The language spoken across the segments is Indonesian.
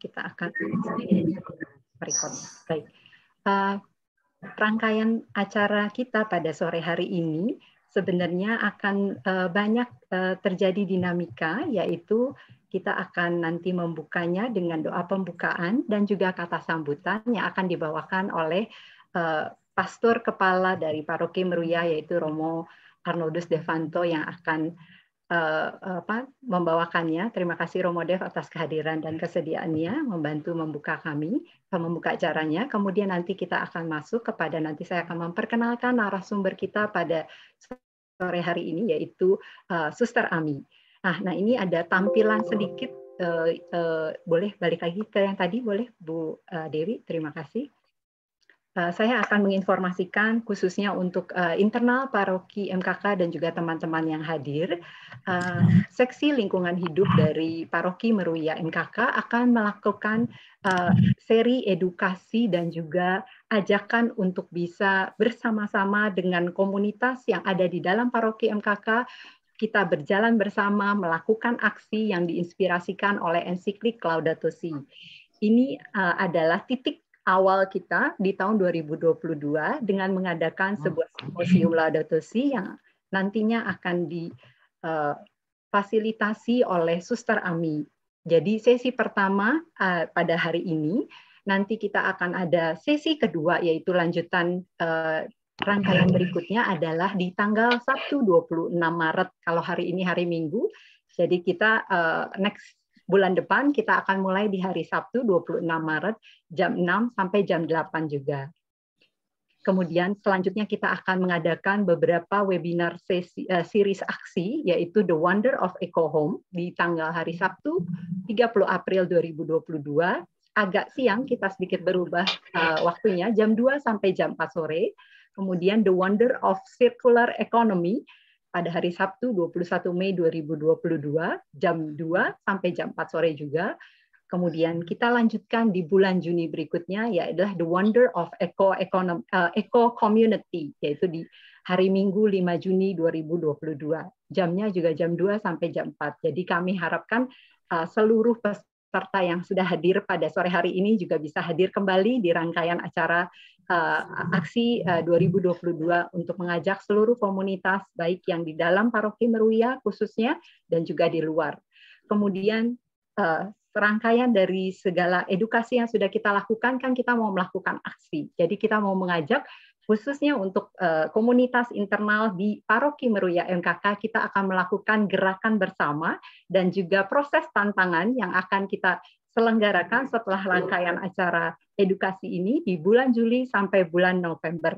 kita akan record. Baik. Rangkaian acara kita pada sore hari ini sebenarnya akan banyak terjadi dinamika, yaitu kita akan nanti membukanya dengan doa pembukaan dan juga kata sambutan yang akan dibawakan oleh pastor kepala dari Paroki Meruya, yaitu Romo Arnoldus Devanto yang akan membawakannya. Terima kasih Romo Dev atas kehadiran dan kesediaannya membantu membuka acaranya. Kemudian nanti kita akan masuk kepada, nanti saya akan memperkenalkan narasumber kita pada sore hari ini, yaitu Suster Ami. Nah ini ada tampilan sedikit, boleh balik lagi ke yang tadi, boleh Bu Dewi, terima kasih. Saya akan menginformasikan khususnya untuk internal paroki MKK dan juga teman-teman yang hadir. Seksi lingkungan hidup dari paroki Meruya MKK akan melakukan seri edukasi dan juga ajakan untuk bisa bersama-sama dengan komunitas yang ada di dalam paroki MKK. Kita berjalan bersama melakukan aksi yang diinspirasikan oleh ensiklik Laudato Si. Ini adalah titik awal kita di tahun 2022 dengan mengadakan sebuah simposium Laudato Si yang nantinya akan difasilitasi oleh Suster Ami. Jadi sesi pertama pada hari ini, nanti kita akan ada sesi kedua, yaitu lanjutan rangkaian berikutnya adalah di tanggal Sabtu 26 Maret, kalau hari ini hari Minggu. Jadi kita next bulan depan kita akan mulai di hari Sabtu 26 Maret jam 6 sampai jam 8 juga. Kemudian selanjutnya kita akan mengadakan beberapa webinar series aksi, yaitu The Wonder of Eco Home di tanggal hari Sabtu 30 April 2022. Agak siang, kita sedikit berubah waktunya, jam 2 sampai jam 4 sore. Kemudian The Wonder of Circular Economy pada hari Sabtu 21 Mei 2022, jam 2 sampai jam 4 sore juga. Kemudian kita lanjutkan di bulan Juni berikutnya, yaitu The Wonder of Eco Community, yaitu di hari Minggu 5 Juni 2022. Jamnya juga jam 2 sampai jam 4. Jadi kami harapkan seluruh peserta yang sudah hadir pada sore hari ini juga bisa hadir kembali di rangkaian acara aksi 2022 untuk mengajak seluruh komunitas, baik yang di dalam paroki Meruya khususnya dan juga di luar. Kemudian serangkaian dari segala edukasi yang sudah kita lakukan, kan kita mau melakukan aksi. Jadi kita mau mengajak khususnya untuk komunitas internal di paroki Meruya MKK, kita akan melakukan gerakan bersama dan juga proses tantangan yang akan kita selenggarakan setelah rangkaian acara edukasi ini di bulan Juli sampai bulan November.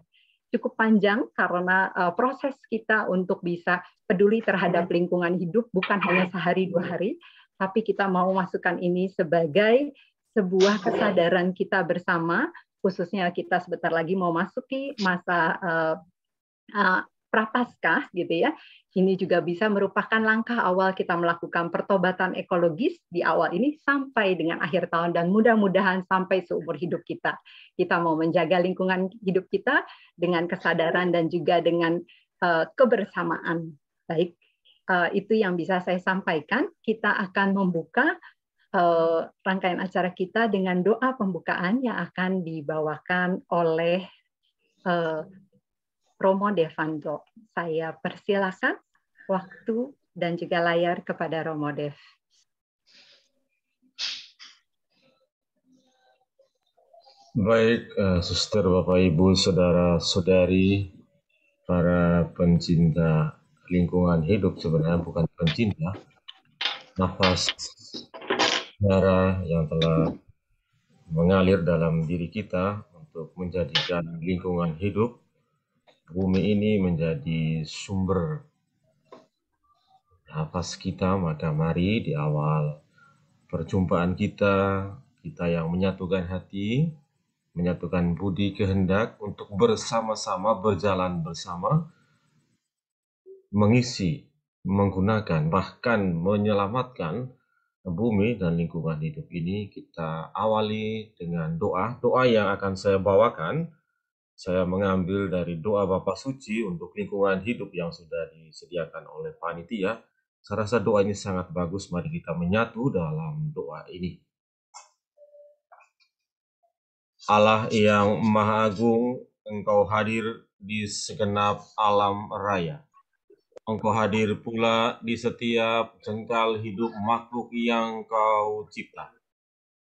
Cukup panjang karena proses kita untuk bisa peduli terhadap lingkungan hidup bukan hanya sehari dua hari, tapi kita mau masukkan ini sebagai sebuah kesadaran kita bersama, khususnya kita sebentar lagi mau masuki masa Prapaskah gitu ya. Ini juga bisa merupakan langkah awal kita melakukan pertobatan ekologis di awal ini sampai dengan akhir tahun, dan mudah-mudahan sampai seumur hidup kita. Kita mau menjaga lingkungan hidup kita dengan kesadaran dan juga dengan kebersamaan. Baik, itu yang bisa saya sampaikan. Kita akan membuka rangkaian acara kita dengan doa pembukaan yang akan dibawakan oleh Romo Devanto. Saya persilakan waktu dan juga layar kepada Romo Dev. Baik, suster, Bapak, Ibu, saudara-saudari, para pencinta lingkungan hidup, sebenarnya bukan pencinta, nafas darah yang telah mengalir dalam diri kita untuk menjadikan lingkungan hidup bumi ini menjadi sumber nafas kita. Maka mari di awal perjumpaan kita yang menyatukan hati, menyatukan budi kehendak untuk bersama-sama berjalan bersama, mengisi, menggunakan, bahkan menyelamatkan bumi dan lingkungan hidup ini. Kita awali dengan doa yang akan saya bawakan. Saya mengambil dari doa Bapa Suci untuk lingkungan hidup yang sudah disediakan oleh panitia. Saya rasa doa ini sangat bagus, mari kita menyatu dalam doa ini. Allah yang Maha Agung, Engkau hadir di segenap alam raya. Engkau hadir pula di setiap jengkal hidup makhluk yang Kau cipta.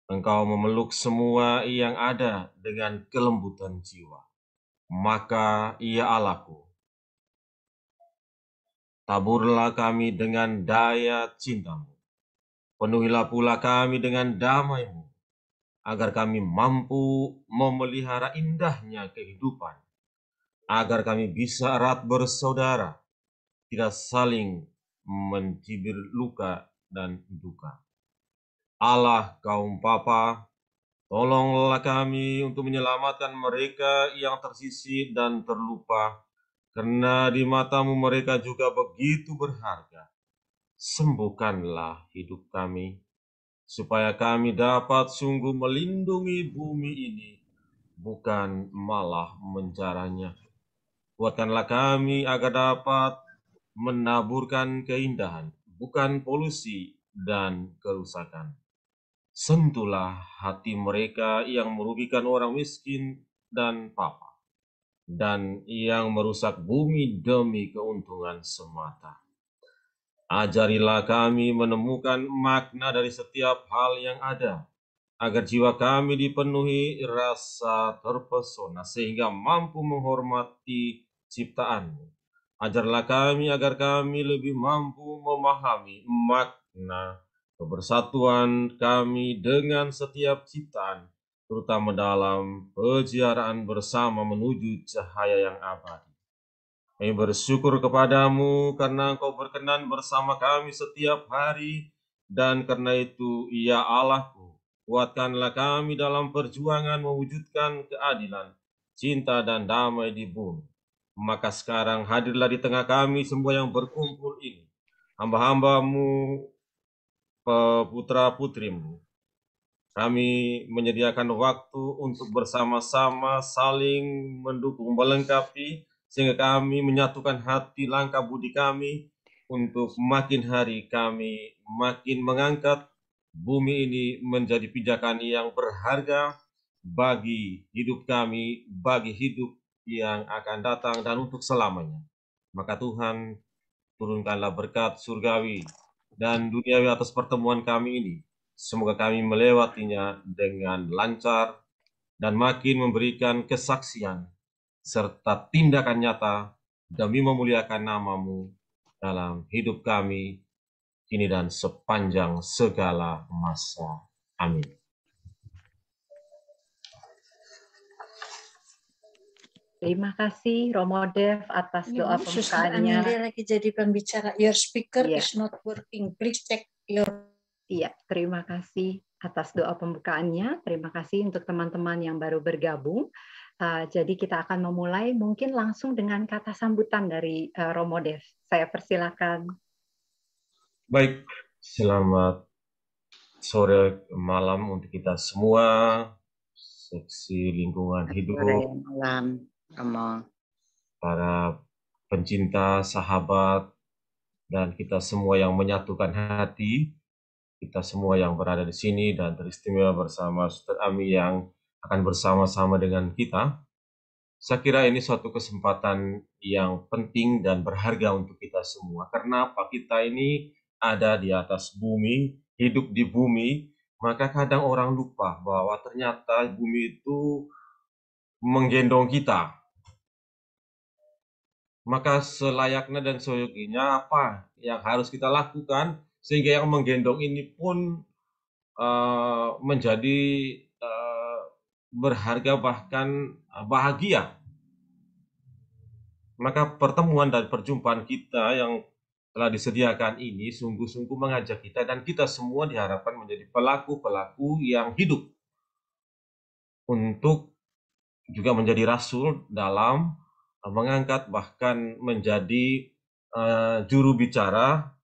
Engkau memeluk semua yang ada dengan kelembutan jiwa. Maka ya Allahku, taburlah kami dengan daya cinta-Mu. Penuhilah pula kami dengan damai-Mu, agar kami mampu memelihara indahnya kehidupan, agar kami bisa erat bersaudara, tidak saling mencibir luka dan duka. Allah kaum Bapa, tolonglah kami untuk menyelamatkan mereka yang tersisih dan terlupa, karena di mata-Mu mereka juga begitu berharga. Sembuhkanlah hidup kami, supaya kami dapat sungguh melindungi bumi ini, bukan malah menjaranya. Kuatkanlah kami agar dapat menaburkan keindahan, bukan polusi dan kerusakan. Sentuhlah hati mereka yang merugikan orang miskin dan papa, dan yang merusak bumi demi keuntungan semata. Ajarilah kami menemukan makna dari setiap hal yang ada, agar jiwa kami dipenuhi rasa terpesona sehingga mampu menghormati ciptaan-Mu. Ajarlah kami agar kami lebih mampu memahami makna kebersatuan kami dengan setiap ciptaan, terutama dalam peziarah bersama menuju cahaya yang abadi. Kami bersyukur kepadamu karena Engkau berkenan bersama kami setiap hari, dan karena itu, ya Allahku, kuatkanlah kami dalam perjuangan mewujudkan keadilan, cinta, dan damai di bumi. Maka sekarang hadirlah di tengah kami semua yang berkumpul ini, hamba-hambamu, putra-putrimu. Kami menyediakan waktu untuk bersama-sama saling mendukung, melengkapi, sehingga kami menyatukan hati langkah budi kami untuk makin hari kami makin mengangkat bumi ini menjadi pijakan yang berharga bagi hidup kami, bagi hidup yang akan datang dan untuk selamanya. Maka Tuhan, turunkanlah berkat surgawi dan duniawi atas pertemuan kami ini. Semoga kami melewatinya dengan lancar dan makin memberikan kesaksian serta tindakan nyata demi memuliakan nama-Mu dalam hidup kami kini dan sepanjang segala masa. Amin. Terima kasih Romo Dev atas doa Suster pembukaannya. Amelia lagi jadi pembicara. Your speaker Iya. is not working. Please check your. Iya, terima kasih atas doa pembukaannya. Terima kasih untuk teman-teman yang baru bergabung. Jadi kita akan memulai mungkin langsung dengan kata sambutan dari Romo Dev. Saya persilakan. Baik, selamat sore malam untuk kita semua. Seksi lingkungan hidup, Malam, para pencinta, sahabat, dan kita semua yang menyatukan hati, kita semua yang berada di sini dan teristimewa bersama Suster Ami yang akan bersama-sama dengan kita. Saya kira ini suatu kesempatan yang penting dan berharga untuk kita semua. Karena apa? Kita ini ada di atas bumi, hidup di bumi, maka kadang orang lupa bahwa ternyata bumi itu menggendong kita. Maka selayaknya dan seyoginya apa yang harus kita lakukan sehingga yang menggendong ini pun menjadi berharga bahkan bahagia. Maka pertemuan dan perjumpaan kita yang telah disediakan ini sungguh-sungguh mengajak kita dan kita semua diharapkan menjadi pelaku-pelaku yang hidup untuk juga menjadi rasul dalam mengangkat bahkan menjadi juru bicara,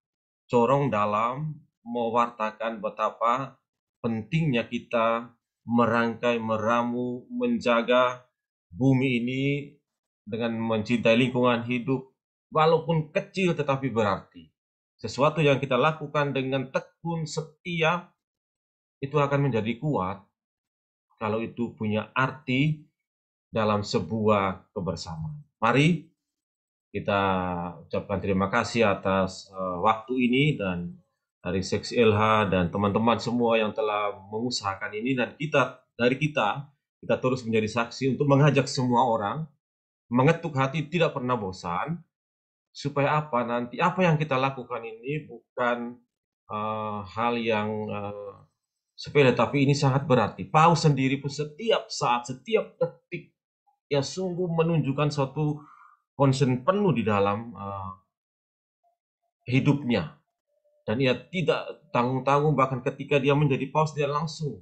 corong dalam mewartakan betapa pentingnya kita merangkai, meramu, menjaga bumi ini dengan mencintai lingkungan hidup, walaupun kecil tetapi berarti. Sesuatu yang kita lakukan dengan tekun setia, itu akan menjadi kuat. kalau itu punya arti dalam sebuah kebersamaan. Mari kita ucapkan terima kasih atas waktu ini dan dari Seks LH dan teman-teman semua yang telah mengusahakan ini, dan kita terus menjadi saksi untuk mengajak semua orang mengetuk hati, tidak pernah bosan, supaya nanti apa yang kita lakukan ini bukan hal yang sepele, tapi ini sangat berarti. Paus sendiri pun setiap saat, setiap detik, ya sungguh menunjukkan suatu concern penuh di dalam hidupnya. Dan ia tidak tanggung-tanggung, bahkan ketika dia menjadi paus, dia langsung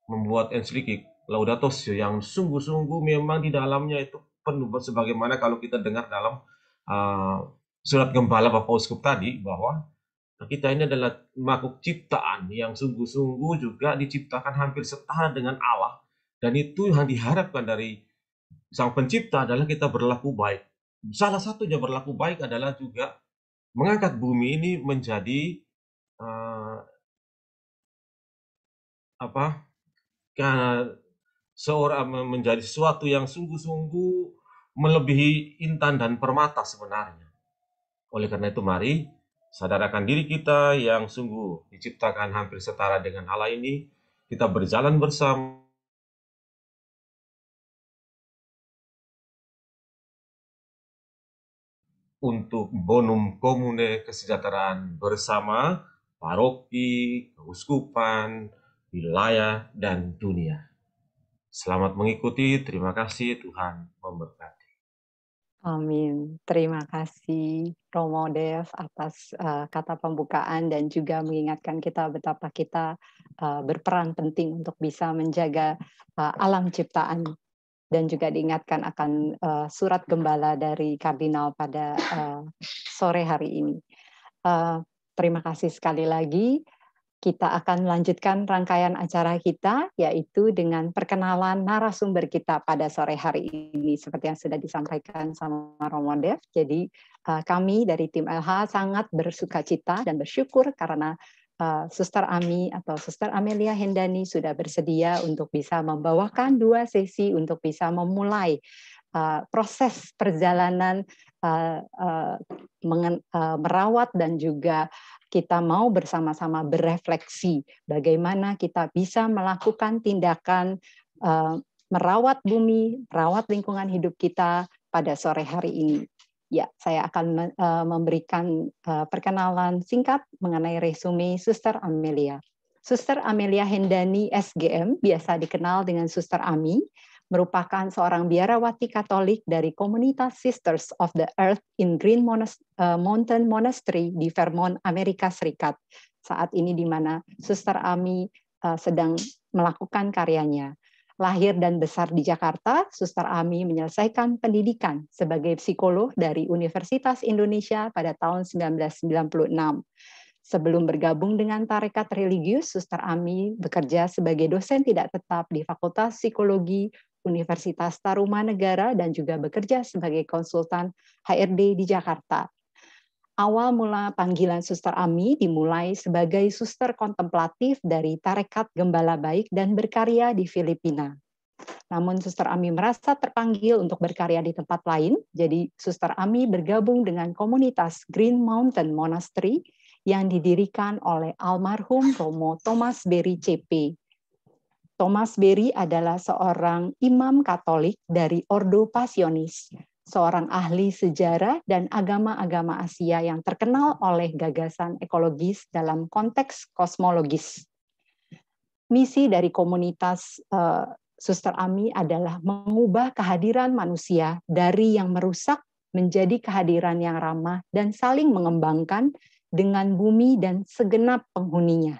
membuat ensiklik Laudato Si yang sungguh-sungguh memang di dalamnya itu penuh, sebagaimana kalau kita dengar dalam surat Gembala Bapak Uskup tadi, bahwa kita ini adalah makhluk ciptaan yang sungguh-sungguh juga diciptakan hampir setara dengan Allah. Dan itu yang diharapkan dari Sang Pencipta adalah kita berlaku baik. Salah satunya berlaku baik adalah juga mengangkat bumi ini menjadi menjadi sesuatu yang sungguh-sungguh melebihi intan dan permata sebenarnya. Oleh karena itu, mari sadarkan diri kita yang sungguh diciptakan hampir setara dengan Allah ini, kita berjalan bersama untuk bonum komune, kesejahteraan bersama paroki, keuskupan, wilayah, dan dunia. Selamat mengikuti, terima kasih, Tuhan memberkati. Amin. Terima kasih Romo Dev atas kata pembukaan dan juga mengingatkan kita betapa kita berperan penting untuk bisa menjaga alam ciptaan, dan juga diingatkan akan surat gembala dari Kardinal pada sore hari ini. Terima kasih sekali lagi. Kita akan melanjutkan rangkaian acara kita, yaitu dengan perkenalan narasumber kita pada sore hari ini, seperti yang sudah disampaikan sama Romo Dev. Jadi kami dari tim LH sangat bersukacita dan bersyukur karena Suster Ami atau Suster Amelia Hendani sudah bersedia untuk bisa membawakan 2 sesi untuk bisa memulai proses perjalanan merawat, dan juga kita mau bersama-sama berefleksi bagaimana kita bisa melakukan tindakan merawat bumi, merawat lingkungan hidup kita pada sore hari ini. Ya, saya akan memberikan perkenalan singkat mengenai resume Suster Amelia. Suster Amelia Hendani, SGM, biasa dikenal dengan Suster Ami, merupakan seorang biarawati Katolik dari komunitas Sisters of the Earth in Green Mountain Monastery di Vermont, Amerika Serikat. Saat ini di mana Suster Ami sedang melakukan karyanya. Lahir dan besar di Jakarta, Suster Ami menyelesaikan pendidikan sebagai psikolog dari Universitas Indonesia pada tahun 1996. Sebelum bergabung dengan tarekat religius, Suster Ami bekerja sebagai dosen tidak tetap di Fakultas Psikologi Universitas Tarumanegara dan juga bekerja sebagai konsultan HRD di Jakarta. Awal mula panggilan Suster Ami dimulai sebagai suster kontemplatif dari tarekat Gembala Baik dan berkarya di Filipina. Namun Suster Ami merasa terpanggil untuk berkarya di tempat lain, jadi Suster Ami bergabung dengan komunitas Green Mountain Monastery yang didirikan oleh almarhum Romo Thomas Berry CP. Thomas Berry adalah seorang imam Katolik dari Ordo Passionis, seorang ahli sejarah dan agama-agama Asia yang terkenal oleh gagasan ekologis dalam konteks kosmologis. Misi dari komunitas Suster Ami adalah mengubah kehadiran manusia dari yang merusak menjadi kehadiran yang ramah dan saling mengembangkan dengan bumi dan segenap penghuninya.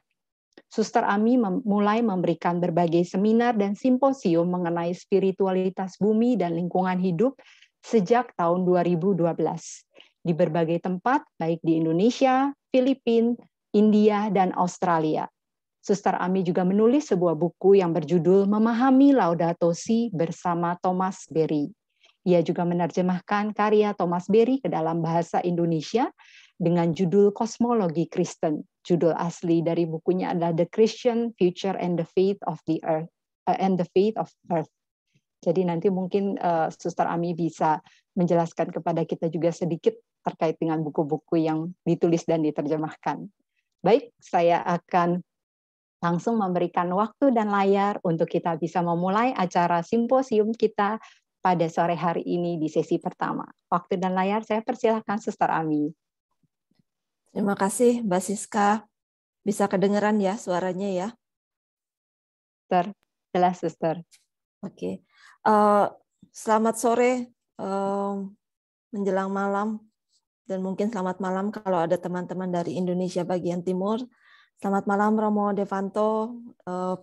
Suster Ami mulai memberikan berbagai seminar dan simposium mengenai spiritualitas bumi dan lingkungan hidup sejak tahun 2012 di berbagai tempat, baik di Indonesia, Filipina, India, dan Australia. Suster Ami juga menulis sebuah buku yang berjudul Memahami Laudato Si bersama Thomas Berry. Ia juga menerjemahkan karya Thomas Berry ke dalam bahasa Indonesia dengan judul Kosmologi Kristen. judul asli dari bukunya adalah The Christian Future and the Faith of the Earth and the Faith of Earth. Jadi nanti mungkin Suster Ami bisa menjelaskan kepada kita juga sedikit terkait dengan buku-buku yang ditulis dan diterjemahkan. Baik, saya akan langsung memberikan waktu dan layar untuk kita bisa memulai acara simposium kita pada sore hari ini di sesi pertama. Waktu dan layar saya persilahkan Suster Ami. Terima kasih Mbak Siska. Bisa kedengeran ya suaranya ya? Suster, jelas Suster. Oke. Selamat sore menjelang malam, dan mungkin selamat malam kalau ada teman-teman dari Indonesia bagian timur. Selamat malam Romo Devanto,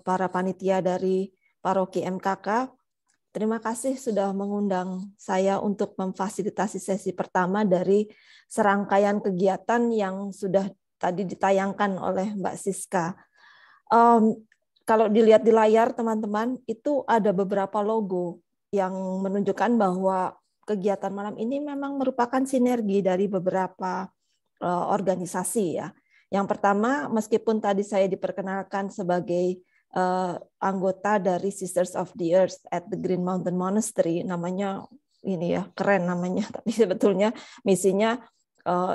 para panitia dari Paroki MKK. Terima kasih sudah mengundang saya untuk memfasilitasi sesi pertama dari serangkaian kegiatan yang sudah tadi ditayangkan oleh Mbak Siska. Kalau dilihat di layar teman-teman, itu ada beberapa logo yang menunjukkan bahwa kegiatan malam ini memang merupakan sinergi dari beberapa organisasi ya. Yang pertama, meskipun tadi saya diperkenalkan sebagai anggota dari Sisters of the Earth at the Green Mountain Monastery, namanya ini ya keren namanya, tapi sebetulnya misinya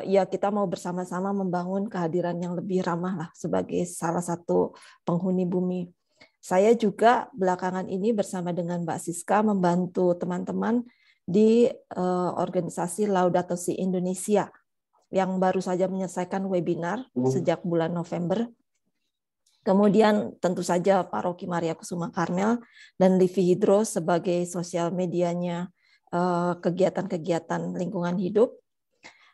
ya kita mau bersama-sama membangun kehadiran yang lebih ramah lah sebagai salah satu penghuni bumi. Saya juga belakangan ini bersama dengan Mbak Siska membantu teman-teman di organisasi Laudato Si Indonesia yang baru saja menyelesaikan webinar sejak bulan November. Kemudian tentu saja Paroki Maria Kusuma Karmel dan Livi Hidro sebagai sosial medianya kegiatan-kegiatan lingkungan hidup.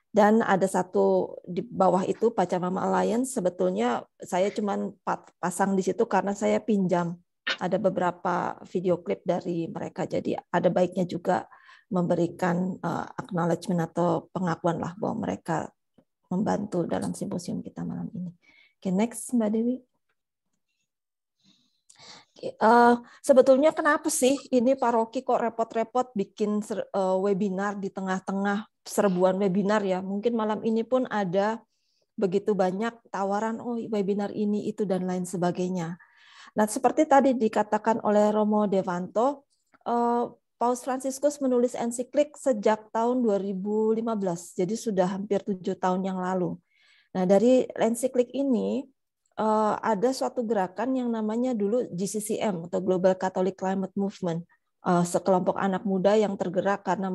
Dan ada satu di bawah itu Pachamama Alliance, sebetulnya saya cuma pasang di situ karena saya pinjam. Ada beberapa video klip dari mereka, jadi ada baiknya juga memberikan acknowledgement atau pengakuan lah bahwa mereka membantu dalam simposium kita malam ini. Oke, next Mbak Dewi. Sebetulnya kenapa sih ini paroki kok repot-repot bikin webinar di tengah-tengah serbuan webinar ya? Mungkin malam ini pun ada begitu banyak tawaran, oh webinar ini, itu, dan lain sebagainya. Nah, seperti tadi dikatakan oleh Romo Devanto, Paus Fransiskus menulis ensiklik sejak tahun 2015, jadi sudah hampir 7 tahun yang lalu. Nah, dari ensiklik ini, ada suatu gerakan yang namanya dulu GCCM atau Global Catholic Climate Movement, sekelompok anak muda yang tergerak karena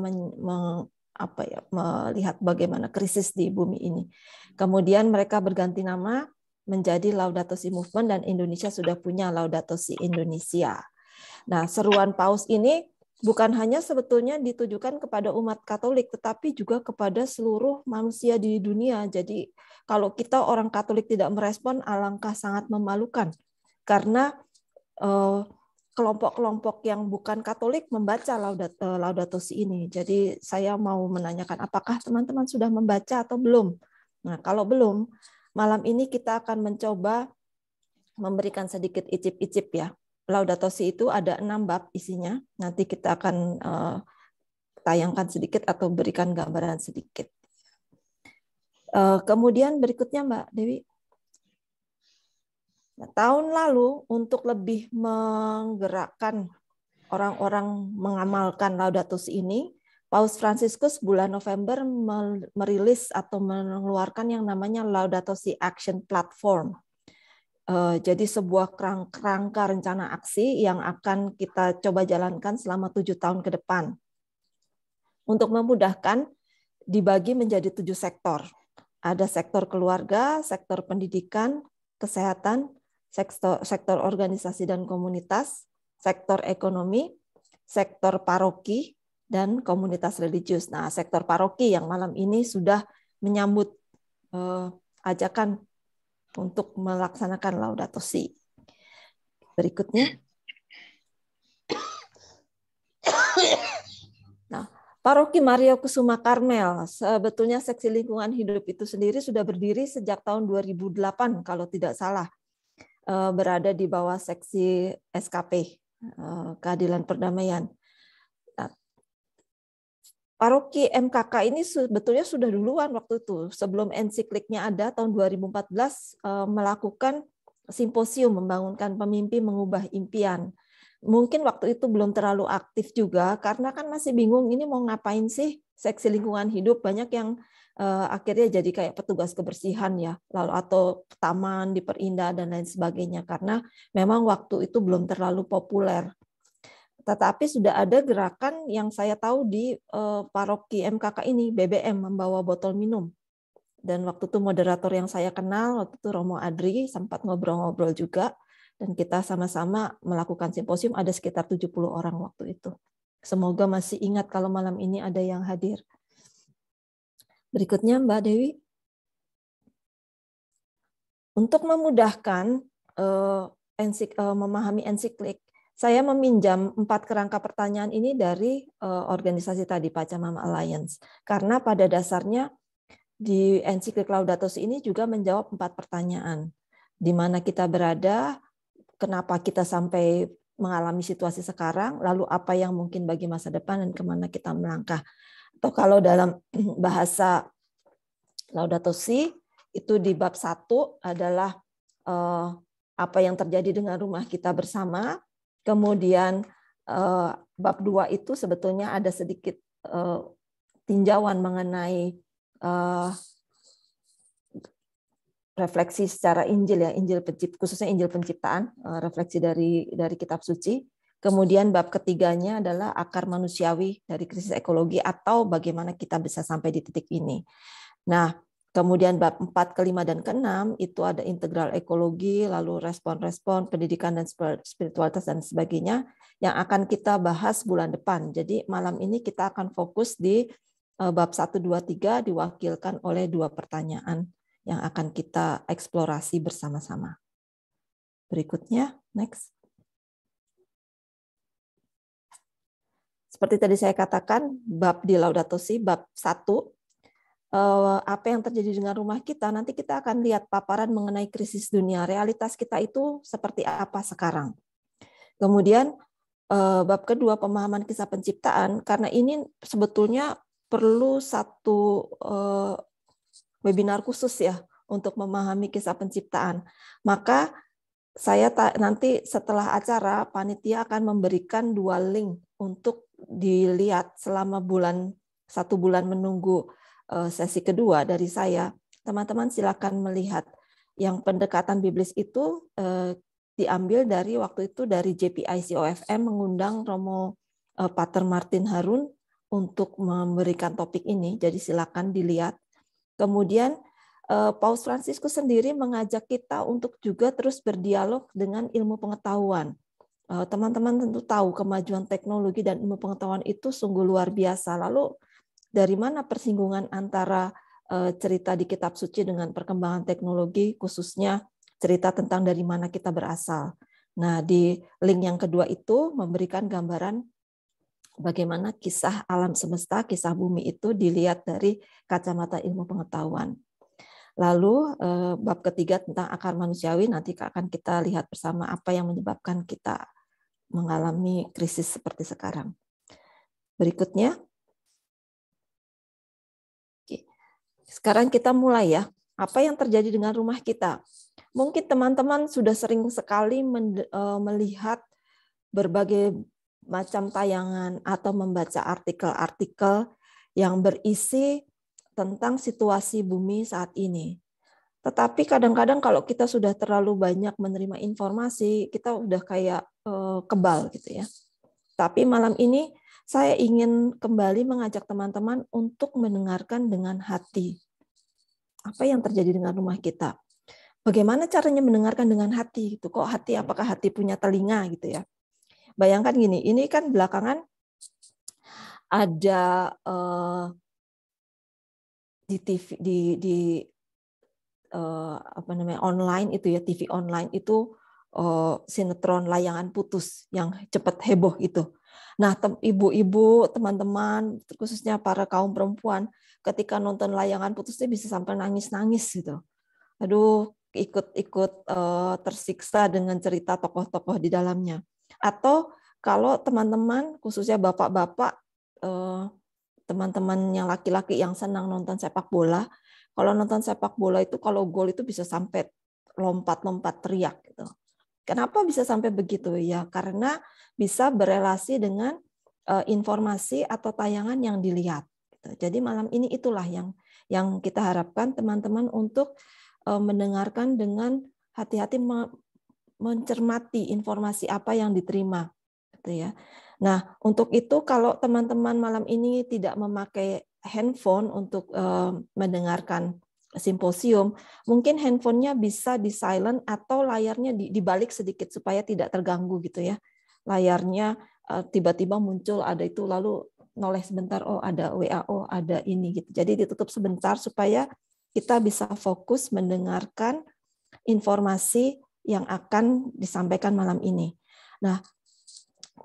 melihat bagaimana krisis di bumi ini. Kemudian mereka berganti nama menjadi Laudato Si Movement dan Indonesia sudah punya Laudato Si Indonesia. Nah, seruan Paus ini bukan hanya sebetulnya ditujukan kepada umat Katolik, tetapi juga kepada seluruh manusia di dunia. Jadi kalau kita orang Katolik tidak merespon, alangkah sangat memalukan. Karena kelompok-kelompok yang bukan Katolik membaca Laudato Si ini. Jadi saya mau menanyakan, apakah teman-teman sudah membaca atau belum? Nah, kalau belum, malam ini kita akan mencoba memberikan sedikit icip-icip ya. Laudato Si itu ada 6 bab isinya. Nanti kita akan tayangkan sedikit atau berikan gambaran sedikit. Kemudian berikutnya Mbak Dewi. Nah, tahun lalu untuk lebih menggerakkan orang-orang mengamalkan Laudato Si ini, Paus Fransiskus bulan November merilis atau mengeluarkan yang namanya Laudato Si Action Platform. Jadi sebuah kerangka rencana aksi yang akan kita coba jalankan selama 7 tahun ke depan. Untuk memudahkan, dibagi menjadi 7 sektor. Ada sektor keluarga, sektor pendidikan, kesehatan, sektor organisasi dan komunitas, sektor ekonomi, sektor paroki, dan komunitas religius. Nah, sektor paroki yang malam ini sudah menyambut ajakan untuk melaksanakan Laudato Si. Berikutnya. Nah, Paroki Maria Kusuma Karmel, sebetulnya seksi lingkungan hidup itu sendiri sudah berdiri sejak tahun 2008 kalau tidak salah. Berada di bawah seksi SKP, Keadilan Perdamaian. Nah, Paroki MKK ini sebetulnya sudah duluan waktu itu, sebelum ensikliknya ada tahun 2014 melakukan simposium membangunkan pemimpi mengubah impian. Mungkin waktu itu belum terlalu aktif juga karena kan masih bingung ini mau ngapain sih seksi lingkungan hidup, banyak yang akhirnya jadi kayak petugas kebersihan ya, lalu atau taman diperindah dan lain sebagainya karena memang waktu itu belum terlalu populer. Tetapi sudah ada gerakan yang saya tahu di paroki MKK ini, BBM membawa botol minum. Dan waktu itu moderator yang saya kenal waktu itu Romo Adri, sempat ngobrol-ngobrol juga. Dan kita sama-sama melakukan simposium, ada sekitar 70 orang waktu itu. Semoga masih ingat kalau malam ini ada yang hadir. Berikutnya Mbak Dewi. Untuk memudahkan memahami ensiklik, saya meminjam 4 kerangka pertanyaan ini dari organisasi tadi, Pachamama Alliance. Karena pada dasarnya di ensiklik Laudato Si ini juga menjawab 4 pertanyaan. Di mana kita berada, kenapa kita sampai mengalami situasi sekarang, lalu apa yang mungkin bagi masa depan dan kemana kita melangkah. Atau kalau dalam bahasa Laudato Si, itu di bab 1 adalah apa yang terjadi dengan rumah kita bersama. Kemudian bab 2 itu sebetulnya ada sedikit tinjauan mengenai refleksi secara Injil ya, khususnya Injil penciptaan, refleksi dari kitab suci. Kemudian bab ketiganya adalah akar manusiawi dari krisis ekologi atau bagaimana kita bisa sampai di titik ini. Nah, kemudian bab 4, ke-5 dan ke-6 itu ada integral ekologi, lalu respon-respon, pendidikan dan spiritualitas dan sebagainya yang akan kita bahas bulan depan. Jadi malam ini kita akan fokus di bab 1, 2, 3 diwakilkan oleh 2 pertanyaan yang akan kita eksplorasi bersama-sama. Berikutnya, next. Seperti tadi saya katakan, bab di Laudato Si, bab 1, apa yang terjadi dengan rumah kita, nanti kita akan lihat paparan mengenai krisis dunia. Realitas kita itu seperti apa sekarang. Kemudian, bab kedua, pemahaman kisah penciptaan, karena ini sebetulnya perlu satu webinar khusus ya untuk memahami kisah penciptaan. Maka saya nanti setelah acara panitia akan memberikan 2 link untuk dilihat selama 1 bulan menunggu sesi kedua dari saya. Teman-teman silakan melihat yang pendekatan biblis itu diambil dari waktu itu dari JPI COFM mengundang Romo Pater Martin Harun untuk memberikan topik ini. Jadi silakan dilihat. Kemudian Paus Fransiskus sendiri mengajak kita untuk juga terus berdialog dengan ilmu pengetahuan. Teman-teman tentu tahu kemajuan teknologi dan ilmu pengetahuan itu sungguh luar biasa. Lalu dari mana persinggungan antara cerita di kitab suci dengan perkembangan teknologi, khususnya cerita tentang dari mana kita berasal. Nah, di link yang kedua itu memberikan gambaran bagaimana kisah alam semesta, kisah bumi itu dilihat dari kacamata ilmu pengetahuan. Lalu bab ketiga tentang akar manusiawi, nanti akan kita lihat bersama apa yang menyebabkan kita mengalami krisis seperti sekarang. Berikutnya. Sekarang kita mulai ya. Apa yang terjadi dengan rumah kita? Mungkin teman-teman sudah sering sekali melihat berbagai macam tayangan atau membaca artikel-artikel yang berisi tentang situasi bumi saat ini. Tetapi kadang-kadang kalau kita sudah terlalu banyak menerima informasi, kita udah kayak kebal gitu ya. Tapi malam ini saya ingin kembali mengajak teman-teman untuk mendengarkan dengan hati. Apa yang terjadi dengan rumah kita? Bagaimana caranya mendengarkan dengan hati? Gitu. Kok hati? Apakah hati punya telinga gitu ya? Bayangkan gini, ini kan belakangan ada di TV online itu ya, TV online itu sinetron layangan putus yang cepat heboh itu. Nah, ibu-ibu, teman-teman, khususnya para kaum perempuan, ketika nonton layangan putusnya bisa sampai nangis-nangis gitu. Aduh, ikut tersiksa dengan cerita tokoh-tokoh di dalamnya. Atau kalau teman-teman, khususnya bapak-bapak, teman-teman yang laki-laki yang senang nonton sepak bola, kalau nonton sepak bola itu kalau gol itu bisa sampai lompat-lompat teriak gitu. Kenapa bisa sampai begitu? Ya karena bisa berelasi dengan informasi atau tayangan yang dilihat. Jadi malam ini itulah yang kita harapkan teman-teman untuk mendengarkan dengan hati-hati, mencermati informasi apa yang diterima, gitu ya. Nah, untuk itu kalau teman-teman malam ini tidak memakai handphone untuk mendengarkan simposium, mungkin handphonenya bisa di silent atau layarnya dibalik sedikit supaya tidak terganggu gitu ya. Layarnya tiba-tiba muncul ada itu lalu noleh sebentar, oh ada WA, oh ada ini gitu. Jadi ditutup sebentar supaya kita bisa fokus mendengarkan informasi yang akan disampaikan malam ini. Nah,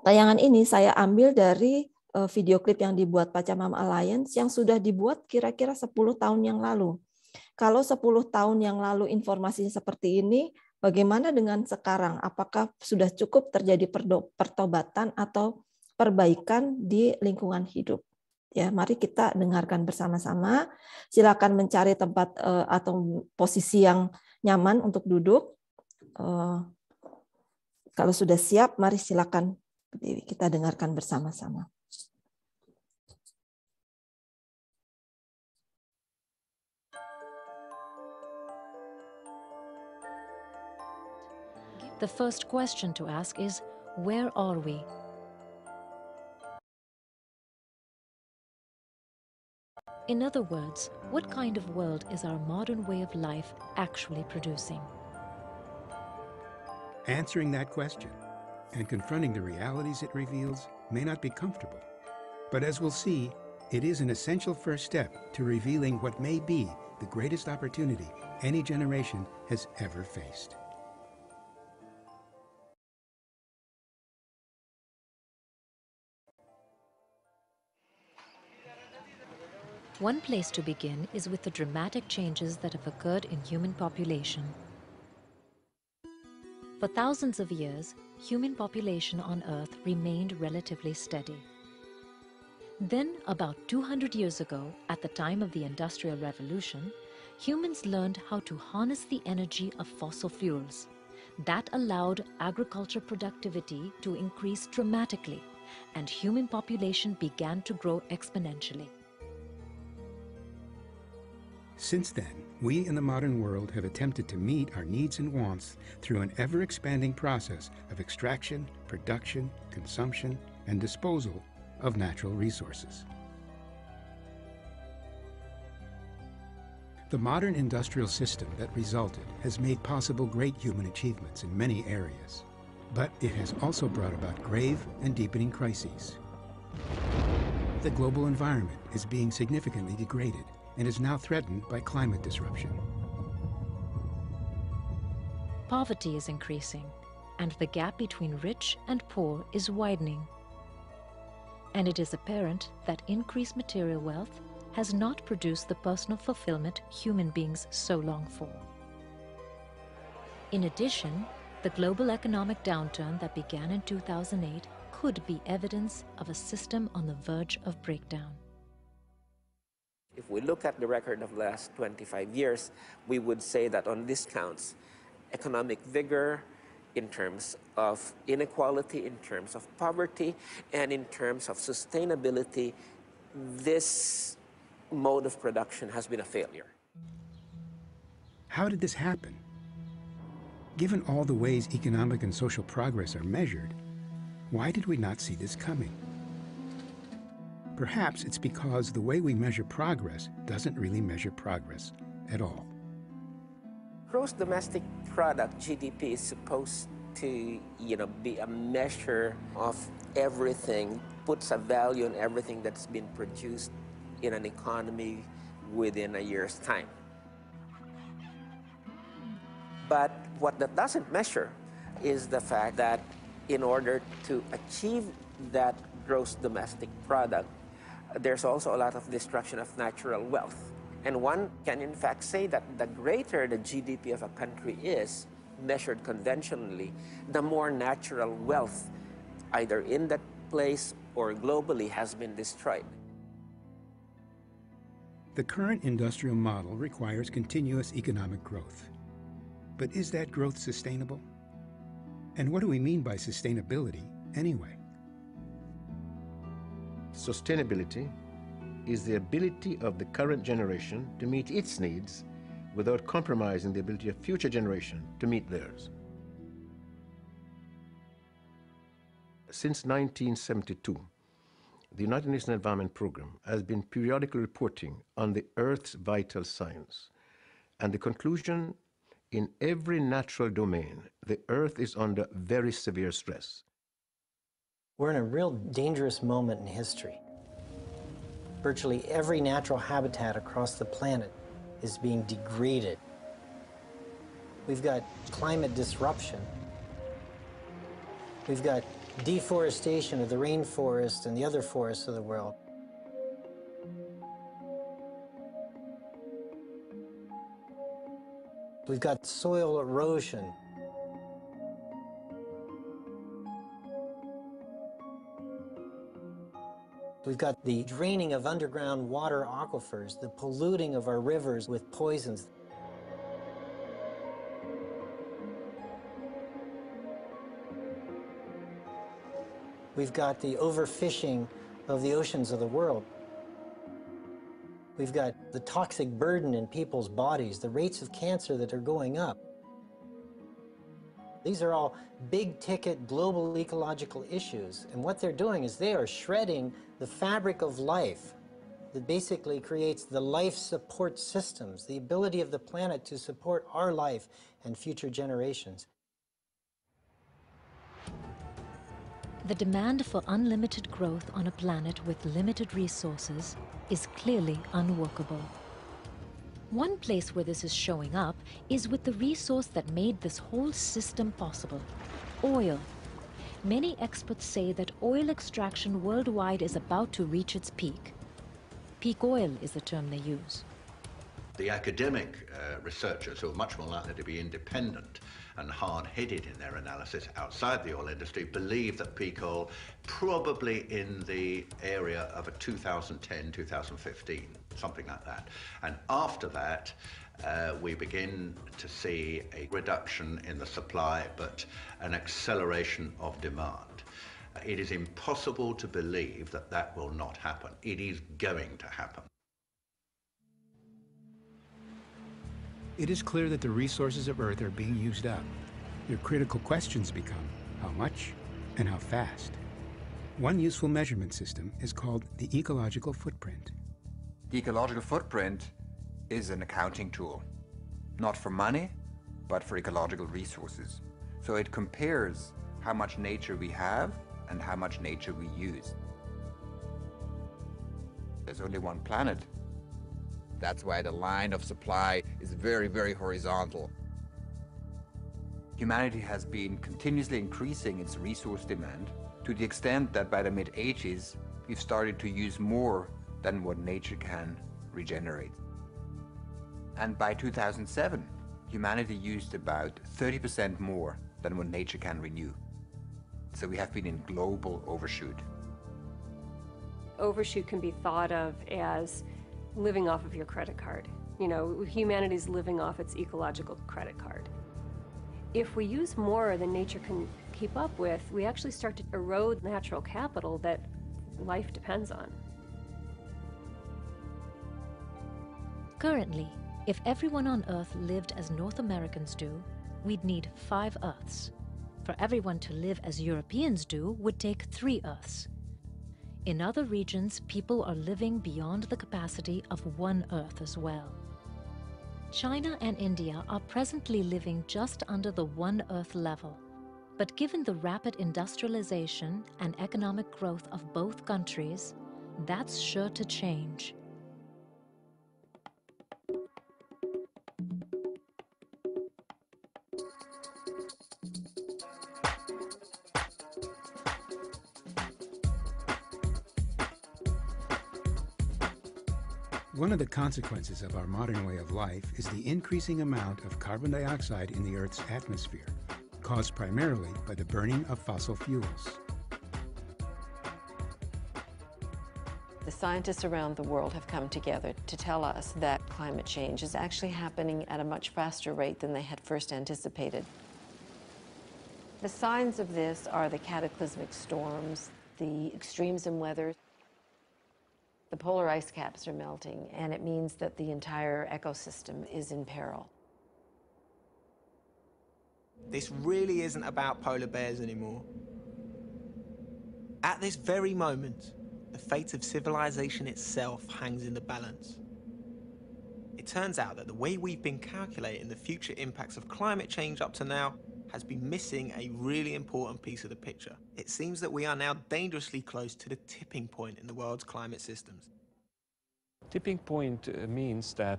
tayangan ini saya ambil dari video klip yang dibuat Pachamama Alliance yang sudah dibuat kira-kira 10 tahun yang lalu. Kalau 10 tahun yang lalu informasinya seperti ini, bagaimana dengan sekarang? Apakah sudah cukup terjadi pertobatan atau perbaikan di lingkungan hidup? Ya, mari kita dengarkan bersama-sama. Silakan mencari tempat atau posisi yang nyaman untuk duduk. Kalau sudah siap, mari silakan kita dengarkan bersama-sama. The first question to ask is, where are we? In other words, what kind of world is our modern way of life actually producing? Answering that question and confronting the realities it reveals may not be comfortable, but as we'll see, it is an essential first step to revealing what may be the greatest opportunity any generation has ever faced. One place to begin is with the dramatic changes that have occurred in human population. For thousands of years, human population on Earth remained relatively steady. Then, about 200 years ago, at the time of the Industrial Revolution, humans learned how to harness the energy of fossil fuels. That allowed agriculture productivity to increase dramatically, and human population began to grow exponentially. Since then, we in the modern world have attempted to meet our needs and wants through an ever-expanding process of extraction, production, consumption, and disposal of natural resources. The modern industrial system that resulted has made possible great human achievements in many areas, but it has also brought about grave and deepening crises. The global environment is being significantly degraded and is now threatened by climate disruption. Poverty is increasing, and the gap between rich and poor is widening. And it is apparent that increased material wealth has not produced the personal fulfillment human beings so long for. In addition, the global economic downturn that began in 2008 could be evidence of a system on the verge of breakdown. If we look at the record of the last 25 years, we would say that on these counts, economic vigor in terms of inequality, in terms of poverty, and in terms of sustainability, this mode of production has been a failure. How did this happen? Given all the ways economic and social progress are measured, why did we not see this coming? Perhaps it's because the way we measure progress doesn't really measure progress at all. Gross domestic product, GDP, is supposed to, be a measure of everything, puts a value on everything that's been produced in an economy within a year's time. But what that doesn't measure is the fact that in order to achieve that gross domestic product, there's also a lot of destruction of natural wealth. And one can in fact say that the greater the GDP of a country is, measured conventionally, the more natural wealth, either in that place or globally, has been destroyed. The current industrial model requires continuous economic growth. But is that growth sustainable? And what do we mean by sustainability anyway? Sustainability is the ability of the current generation to meet its needs without compromising the ability of future generations to meet theirs. Since 1972, the United Nations Environment Programme has been periodically reporting on the Earth's vital signs, and the conclusion: in every natural domain, the Earth is under very severe stress. We're in a real dangerous moment in history. Virtually every natural habitat across the planet is being degraded. We've got climate disruption. We've got deforestation of the rainforest and the other forests of the world. We've got soil erosion. We've got the draining of underground water aquifers, the polluting of our rivers with poisons. We've got the overfishing of the oceans of the world. We've got the toxic burden in people's bodies, the rates of cancer that are going up. These are all big-ticket global ecological issues, and what they're doing is they are shredding the fabric of life that basically creates the life support systems, the ability of the planet to support our life and future generations. The demand for unlimited growth on a planet with limited resources is clearly unworkable. One place where this is showing up is with the resource that made this whole system possible: oil. Many experts say that oil extraction worldwide is about to reach its peak. Peak oil is the term they use. The academic researchers, who are much more likely to be independent and hard-headed in their analysis outside the oil industry, believe that peak oil probably in the area of a 2010, 2015, something like that. And after that, we begin to see a reduction in the supply, but an acceleration of demand. It is impossible to believe that that will not happen. It is going to happen. It is clear that the resources of Earth are being used up. Your critical questions become how much and how fast. One useful measurement system is called the ecological footprint. The ecological footprint is an accounting tool, not for money, but for ecological resources. So it compares how much nature we have and how much nature we use. There's only one planet. That's why the line of supply is very, very horizontal. Humanity has been continuously increasing its resource demand to the extent that by the mid-80s, we've started to use more than what nature can regenerate. And by 2007, humanity used about 30% more than what nature can renew. So we have been in global overshoot. Overshoot can be thought of as living off of your credit card. You know, humanity's living off its ecological credit card. If we use more than nature can keep up with, we actually start to erode natural capital that life depends on. Currently, if everyone on Earth lived as North Americans do, we'd need 5 Earths. For everyone to live as Europeans do would take 3 Earths. In other regions, people are living beyond the capacity of 1 Earth as well. China and India are presently living just under the 1 Earth level. But given the rapid industrialization and economic growth of both countries, that's sure to change. One of the consequences of our modern way of life is the increasing amount of carbon dioxide in the Earth's atmosphere, caused primarily by the burning of fossil fuels. The scientists around the world have come together to tell us that climate change is actually happening at a much faster rate than they had first anticipated. The signs of this are the cataclysmic storms, the extremes in weather. The polar ice caps are melting, and it means that the entire ecosystem is in peril. This really isn't about polar bears anymore. At this very moment, the fate of civilization itself hangs in the balance. It turns out that the way we've been calculating the future impacts of climate change up to now has been missing a really important piece of the picture. It seems that we are now dangerously close to the tipping point in the world's climate systems. Tipping point means that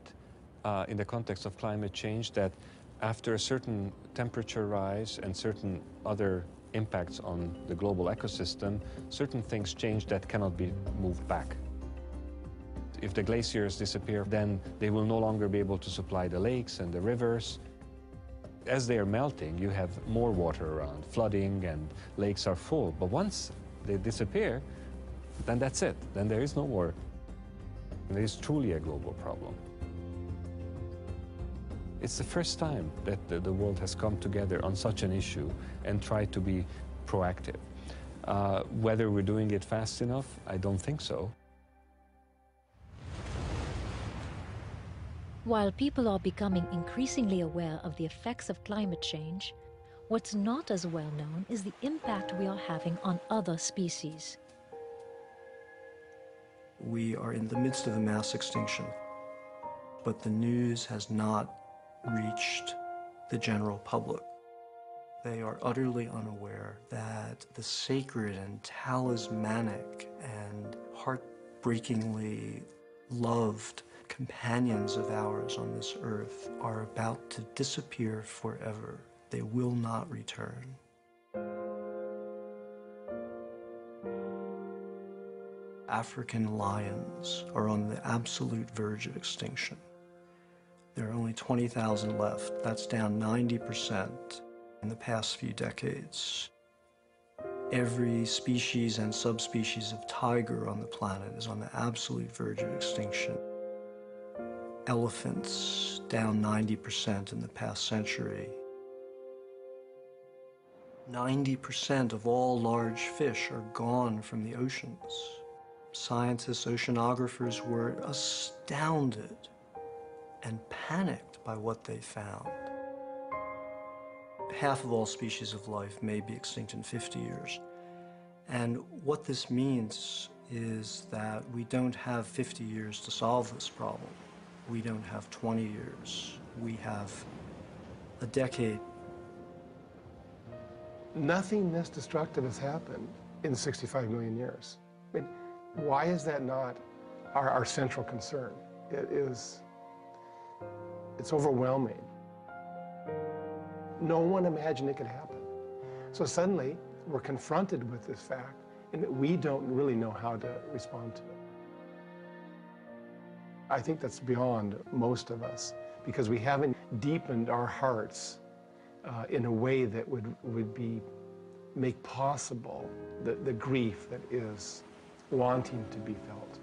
in the context of climate change, that after a certain temperature rise and certain other impacts on the global ecosystem, certain things change that cannot be moved back. If the glaciers disappear, then they will no longer be able to supply the lakes and the rivers. As they are melting, you have more water around, flooding, and lakes are full. But once they disappear, then that's it. Then there is no more. It is truly a global problem. It's the first time that the world has come together on such an issue and tried to be proactive. Whether we're doing it fast enough, I don't think so. While people are becoming increasingly aware of the effects of climate change, what's not as well known is the impact we are having on other species. We are in the midst of a mass extinction, but the news has not reached the general public. They are utterly unaware that the sacred and talismanic and heartbreakingly loved companions of ours on this earth are about to disappear forever. They will not return. African lions are on the absolute verge of extinction. There are only 20,000 left. That's down 90% in the past few decades. Every species and subspecies of tiger on the planet is on the absolute verge of extinction. Elephants down 90% in the past century. 90% of all large fish are gone from the oceans. Scientists, oceanographers were astounded and panicked by what they found. Half of all species of life may be extinct in 50 years. And what this means is that we don't have 50 years to solve this problem. We don't have 20 years. We have a decade. Nothing this destructive has happened in 65 million years. I mean, why is that not our central concern? It's overwhelming. No one imagined it could happen. So suddenly, we're confronted with this fact, and we don't really know how to respond to it. I think that's beyond most of us, because we haven't deepened our hearts in a way that would make possible the grief that is wanting to be felt.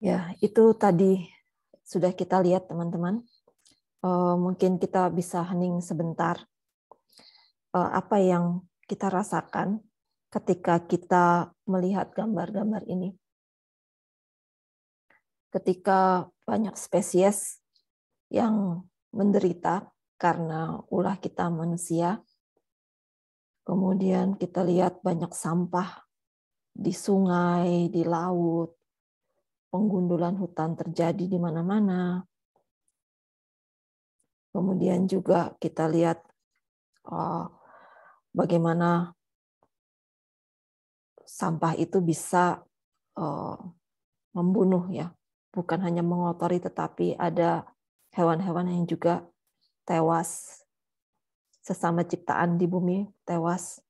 Ya, itu tadi sudah kita lihat, teman-teman. Mungkin kita bisa hening sebentar. Apa yang kita rasakan ketika kita melihat gambar-gambar ini. Ketika banyak spesies yang menderita karena ulah kita manusia, kemudian kita lihat banyak sampah di sungai, di laut, penggundulan hutan terjadi di mana-mana. Kemudian juga kita lihat bagaimana sampah itu bisa membunuh, ya, bukan hanya mengotori, tetapi ada hewan-hewan yang juga tewas, sesama ciptaan di bumi tewas.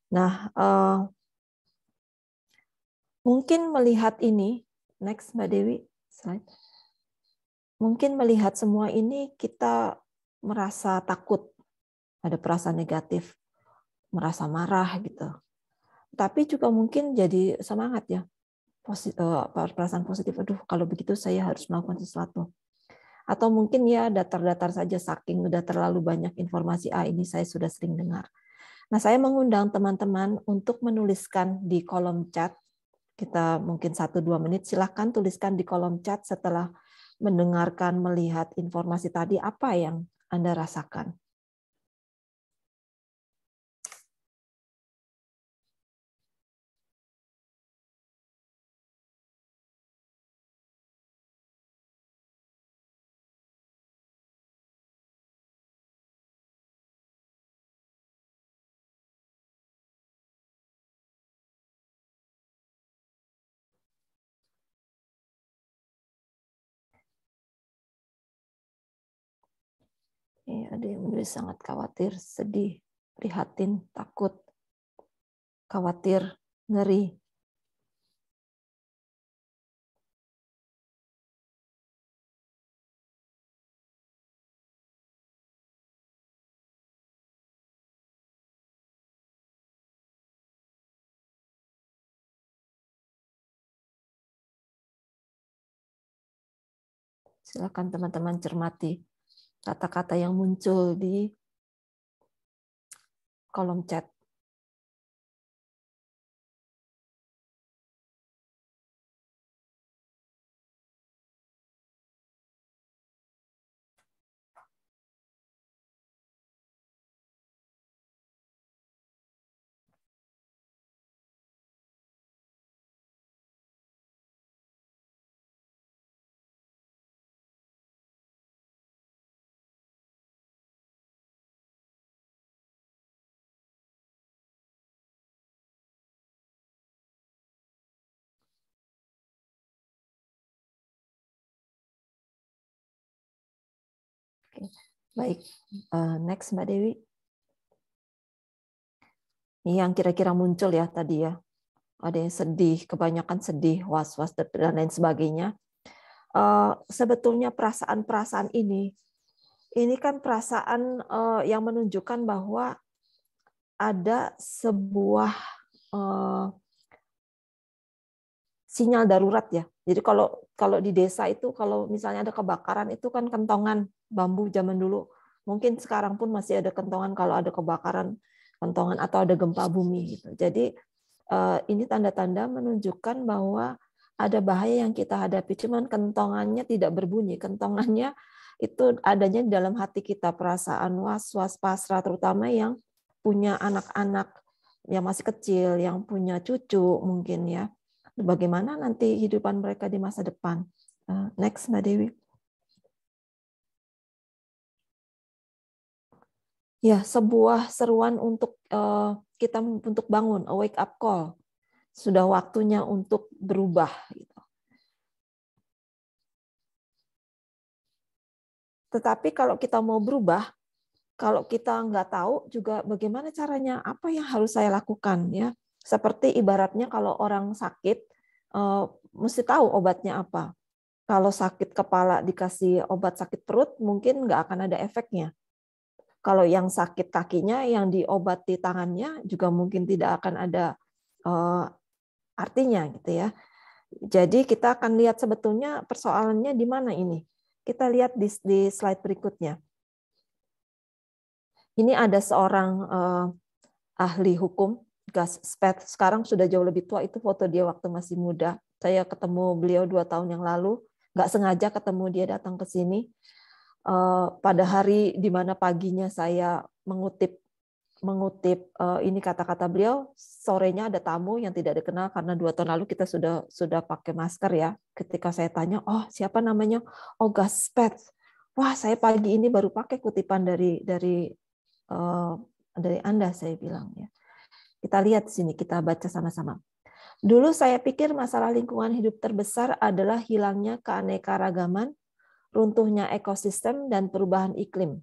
Nah, mungkin melihat ini, next Mbak Dewi, slide. Mungkin melihat semua ini kita merasa takut, ada perasaan negatif, merasa marah gitu. Tapi juga mungkin jadi semangat ya, perasaan positif. Aduh, kalau begitu saya harus melakukan sesuatu. Atau mungkin ya datar-datar saja, saking udah terlalu banyak informasi, ini saya sudah sering dengar. Nah, saya mengundang teman-teman untuk menuliskan di kolom chat. Kita mungkin 1-2 menit, silahkan tuliskan di kolom chat setelah mendengarkan, melihat informasi tadi, apa yang Anda rasakan. Ada yang menulis sangat khawatir, sedih, prihatin, takut, khawatir, ngeri. Silakan teman-teman cermati kata-kata yang muncul di kolom chat. Baik, next Mbak Dewi. Ini yang kira-kira muncul ya tadi ya. Ada yang sedih, kebanyakan sedih, was-was, dan lain sebagainya. Sebetulnya perasaan-perasaan ini kan perasaan yang menunjukkan bahwa ada sebuah sinyal darurat ya. Jadi kalau di desa itu, kalau misalnya ada kebakaran itu kan kentongan bambu zaman dulu. Mungkin sekarang pun masih ada kentongan kalau ada kebakaran, kentongan atau ada gempa bumi gitu. Jadi ini tanda-tanda menunjukkan bahwa ada bahaya yang kita hadapi. Cuman kentongannya tidak berbunyi. Kentongannya itu adanya di dalam hati kita, perasaan was-was, pasrah, terutama yang punya anak-anak yang masih kecil, yang punya cucu mungkin ya. Bagaimana nanti kehidupan mereka di masa depan. Next, Mbak Dewi. Ya, sebuah seruan untuk kita untuk bangun, a wake up call. Sudah waktunya untuk berubah. Tetapi kalau kita mau berubah, kalau kita nggak tahu juga bagaimana caranya, apa yang harus saya lakukan ya. Seperti ibaratnya kalau orang sakit, mesti tahu obatnya apa. Kalau sakit kepala dikasih obat sakit perut, mungkin nggak akan ada efeknya. Kalau yang sakit kakinya, yang diobati tangannya, juga mungkin tidak akan ada artinya gitu ya. Jadi kita akan lihat sebetulnya persoalannya di mana ini. Kita lihat di slide berikutnya. Ini ada seorang ahli hukum, Gus Speth, sekarang sudah jauh lebih tua, itu foto dia waktu masih muda. Saya ketemu beliau 2 tahun yang lalu, nggak sengaja ketemu dia datang ke sini. Pada hari di mana paginya saya mengutip ini kata-kata beliau, sorenya ada tamu yang tidak dikenal karena 2 tahun lalu kita sudah pakai masker ya. Ketika saya tanya, oh siapa namanya? Oh Gus Speth. Wah saya pagi ini baru pakai kutipan dari Anda, saya bilang ya. Kita lihat sini, kita baca sama-sama. Dulu saya pikir masalah lingkungan hidup terbesar adalah hilangnya keanekaragaman, runtuhnya ekosistem, dan perubahan iklim.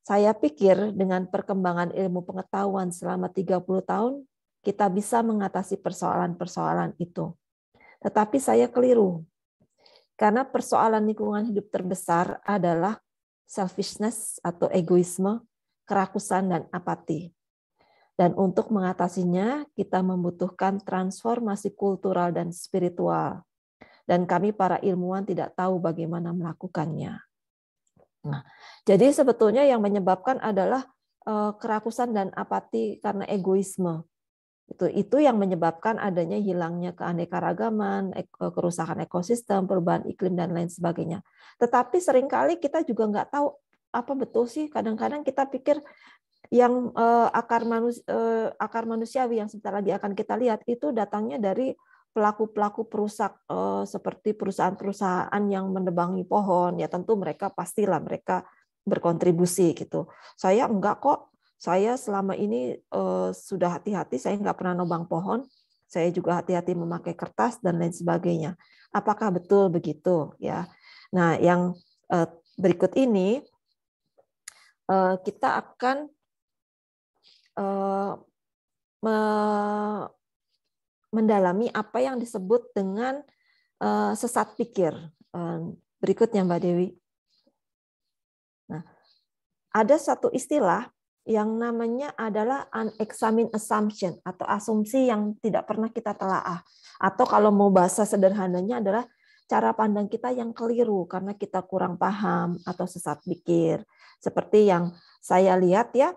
Saya pikir dengan perkembangan ilmu pengetahuan selama 30 tahun, kita bisa mengatasi persoalan-persoalan itu. Tetapi saya keliru. Karena persoalan lingkungan hidup terbesar adalah selfishness atau egoisme, kerakusan, dan apati. Dan untuk mengatasinya, kita membutuhkan transformasi kultural dan spiritual. Dan kami para ilmuwan tidak tahu bagaimana melakukannya. Nah, jadi sebetulnya yang menyebabkan adalah kerakusan dan apati karena egoisme. Itu yang menyebabkan adanya hilangnya keanekaragaman, kerusakan ekosistem, perubahan iklim, dan lain sebagainya. Tetapi seringkali kita juga nggak tahu apa betul sih. Kadang-kadang kita pikir yang akar manusiawi yang sebentar lagi akan kita lihat itu datangnya dari pelaku-pelaku perusak seperti perusahaan-perusahaan yang menebangi pohon. Ya tentu mereka pastilah mereka berkontribusi gitu. Saya enggak kok. Saya selama ini sudah hati-hati. Saya enggak pernah nebang pohon. Saya juga hati-hati memakai kertas dan lain sebagainya. Apakah betul begitu? Ya. Nah, yang berikut ini kita akan mendalami apa yang disebut dengan sesat pikir. Berikutnya Mbak Dewi. Nah, ada satu istilah yang namanya adalah unexamined assumption atau asumsi yang tidak pernah kita telaah. Atau kalau mau bahasa sederhananya adalah cara pandang kita yang keliru karena kita kurang paham atau sesat pikir. Seperti yang saya lihat ya,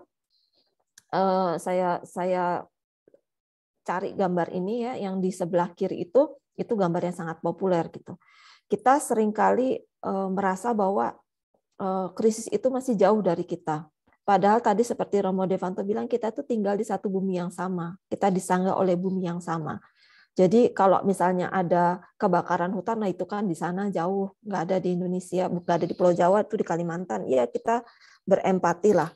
saya cari gambar ini ya, yang di sebelah kiri itu gambar yang sangat populer gitu. Kita seringkali merasa bahwa krisis itu masih jauh dari kita. Padahal tadi seperti Romo Devanto bilang, kita tuh tinggal di satu bumi yang sama. Kita disangga oleh bumi yang sama. Jadi kalau misalnya ada kebakaran hutan, nah itu kan di sana jauh, nggak ada di Indonesia, nggak ada di Pulau Jawa, itu di Kalimantan. Iya, kita berempati lah.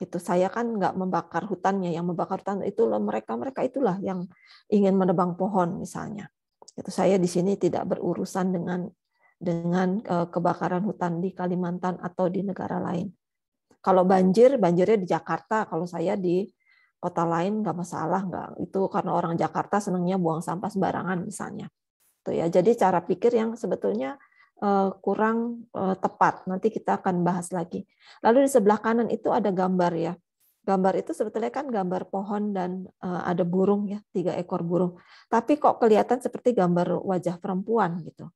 Itu saya kan nggak membakar hutannya, yang membakar hutan itu mereka itulah yang ingin menebang pohon misalnya. Itu saya di sini tidak berurusan dengan kebakaran hutan di Kalimantan atau di negara lain. Kalau banjirnya di Jakarta. Kalau saya di kota lain nggak masalah, nggak. Itu karena orang Jakarta senangnya buang sampah sembarangan misalnya. Itu ya. Jadi cara pikir yang sebetulnya kurang tepat. Nanti kita akan bahas lagi. Lalu di sebelah kanan itu ada gambar ya. Gambar itu sebetulnya kan gambar pohon dan ada burung ya, 3 ekor burung. Tapi kok kelihatan seperti gambar wajah perempuan gitu.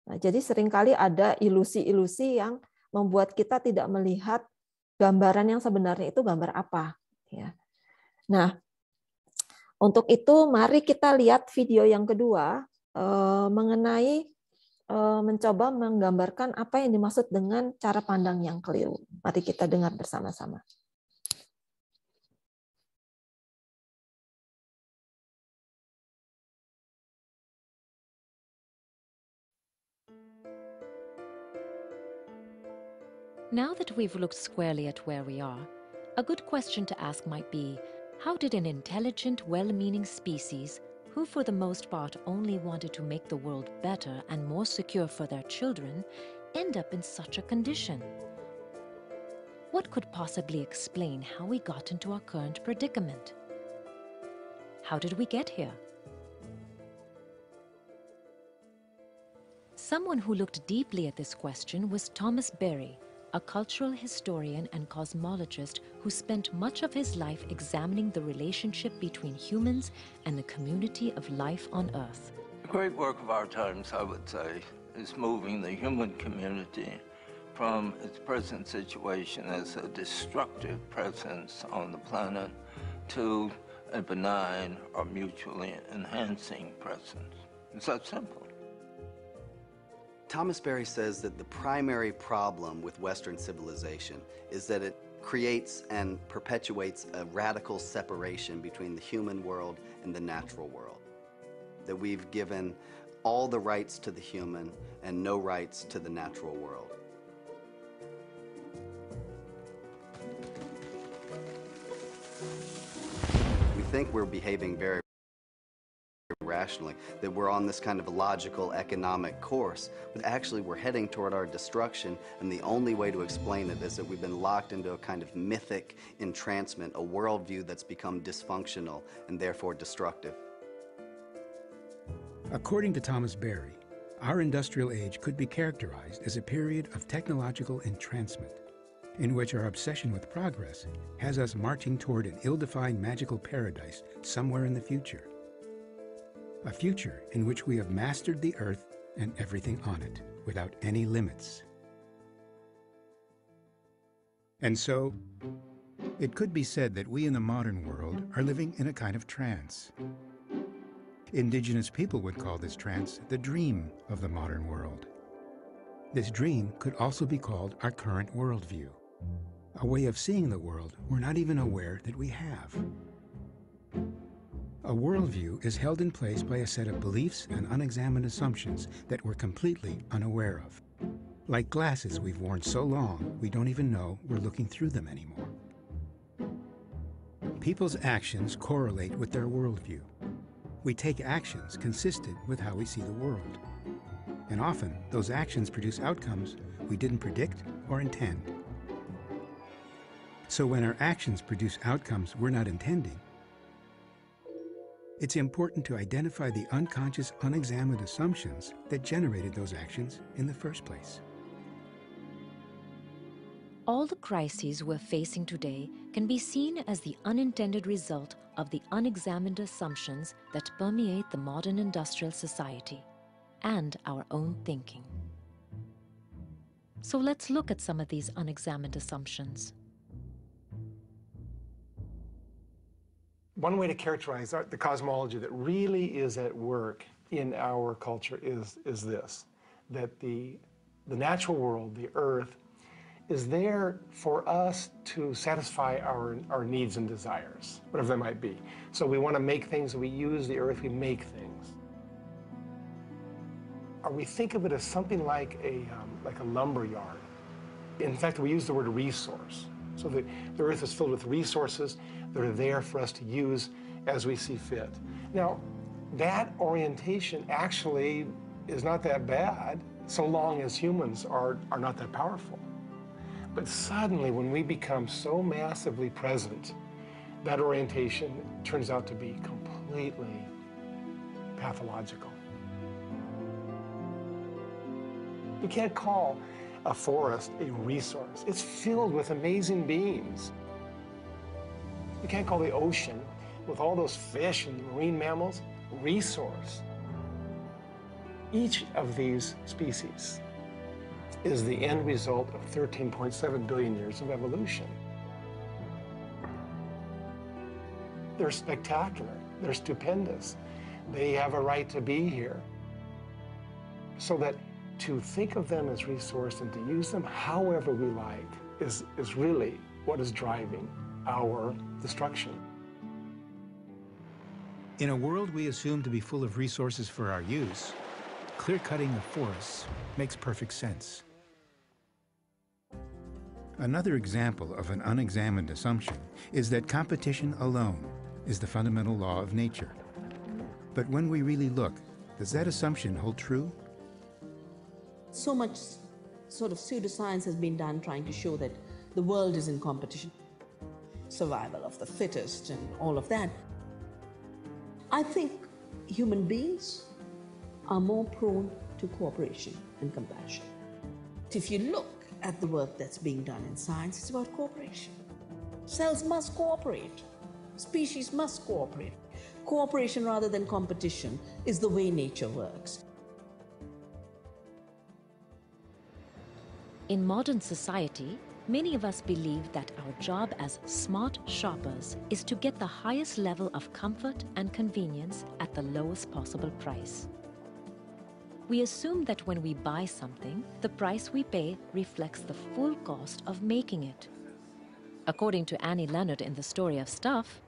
Nah, jadi seringkali ada ilusi-ilusi yang membuat kita tidak melihat gambaran yang sebenarnya itu gambar apa. Ya. Nah, untuk itu mari kita lihat video yang kedua mengenai mencoba menggambarkan apa yang dimaksud dengan cara pandang yang keliru. Mari kita dengar bersama-sama. Now that we've looked squarely at where we are, a good question to ask might be, how did an intelligent, well-meaning species who for the most part only wanted to make the world better and more secure for their children, end up in such a condition? What could possibly explain how we got into our current predicament? How did we get here? Someone who looked deeply at this question was Thomas Berry, a cultural historian and cosmologist who spent much of his life examining the relationship between humans and the community of life on Earth. The great work of our times, I would say, is moving the human community from its present situation as a destructive presence on the planet to a benign or mutually enhancing presence. It's that simple. Thomas Berry says that the primary problem with Western civilization is that it creates and perpetuates a radical separation between the human world and the natural world. That we've given all the rights to the human and no rights to the natural world. We think we're behaving very rationally, that we're on this kind of logical economic course, but actually we're heading toward our destruction, and the only way to explain it is that we've been locked into a kind of mythic entrancement, a worldview that's become dysfunctional and therefore destructive. According to Thomas Berry, our industrial age could be characterized as a period of technological entrancement, in which our obsession with progress has us marching toward an ill-defined magical paradise somewhere in the future. A future in which we have mastered the earth and everything on it without any limits. And so, it could be said that we in the modern world are living in a kind of trance. Indigenous people would call this trance the dream of the modern world. This dream could also be called our current worldview, a way of seeing the world we're not even aware that we have. A worldview is held in place by a set of beliefs and unexamined assumptions that we're completely unaware of. Like glasses we've worn so long, we don't even know we're looking through them anymore. People's actions correlate with their worldview. We take actions consistent with how we see the world. And often, those actions produce outcomes we didn't predict or intend. So when our actions produce outcomes we're not intending, it's important to identify the unconscious, unexamined assumptions that generated those actions in the first place. All the crises we're facing today can be seen as the unintended result of the unexamined assumptions that permeate the modern industrial society and our own thinking. So let's look at some of these unexamined assumptions. One way to characterize the cosmology that really is at work in our culture is this, that the natural world, the earth, is there for us to satisfy our needs and desires, whatever they might be. So we want to make things, we use the earth, we make things. Or we think of it as something like a lumber yard. In fact, we use the word resource. So the earth is filled with resources that are there for us to use as we see fit. Now, that orientation actually is not that bad, so long as humans are not that powerful. But suddenly, when we become so massively present, that orientation turns out to be completely pathological. You can't call a forest a resource. It's filled with amazing beings. You can't call the ocean, with all those fish and marine mammals, resource. Each of these species is the end result of 13.7 billion years of evolution. They're spectacular, they're stupendous. They have a right to be here. So that to think of them as resource and to use them however we like is really what is driving our destruction. In a world we assume to be full of resources for our use, clear-cutting the forests makes perfect sense. Another example of an unexamined assumption is that competition alone is the fundamental law of nature. But when we really look, does that assumption hold true? So much sort of pseudoscience has been done trying to show that the world is in competition. Survival of the fittest and all of that. I think human beings are more prone to cooperation and compassion. If you look at the work that's being done in science, it's about cooperation. Cells must cooperate. Species must cooperate. Cooperation rather than competition is the way nature works. In modern society, many of us believe that our job as smart shoppers is to get the highest level of comfort and convenience at the lowest possible price. We assume that when we buy something, the price we pay reflects the full cost of making it. According to Annie Leonard in The Story of Stuff,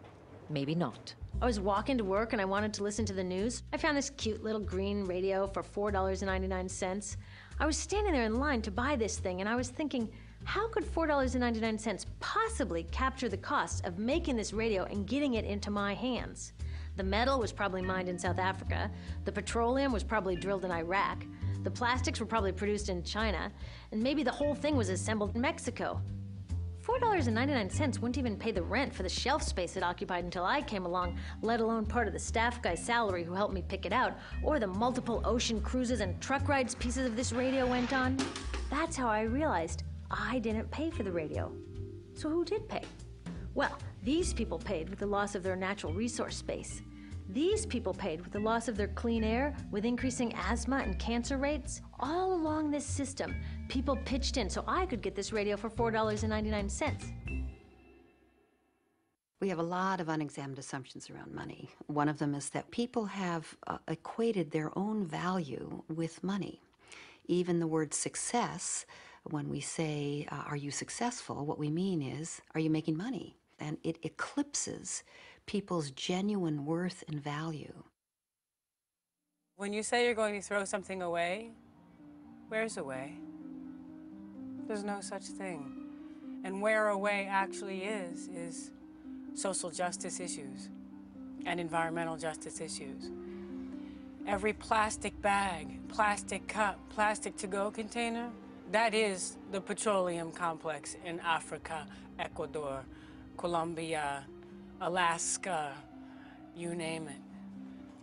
maybe not. I was walking to work and I wanted to listen to the news. I found this cute little green radio for $4.99. I was standing there in line to buy this thing and I was thinking, how could $4.99 possibly capture the cost of making this radio and getting it into my hands? The metal was probably mined in South Africa. The petroleum was probably drilled in Iraq. The plastics were probably produced in China. And maybe the whole thing was assembled in Mexico. $4.99 wouldn't even pay the rent for the shelf space it occupied until I came along, let alone part of the staff guy's salary who helped me pick it out, or the multiple ocean cruises and truck rides pieces of this radio went on. That's how I realized I didn't pay for the radio. So who did pay? Well, these people paid with the loss of their natural resource space. These people paid with the loss of their clean air, with increasing asthma and cancer rates. All along this system, people pitched in so I could get this radio for $4.99. We have a lot of unexamined assumptions around money. One of them is that people have equated their own value with money. Even the word success, when we say, are you successful, what we mean is, are you making money? And it eclipses people's genuine worth and value. When you say you're going to throw something away, where's away? There's no such thing. And where away actually is social justice issues and environmental justice issues. Every plastic bag, plastic cup, plastic to-go container, that is the petroleum complex in Africa, Ecuador, Colombia, Alaska, you name it.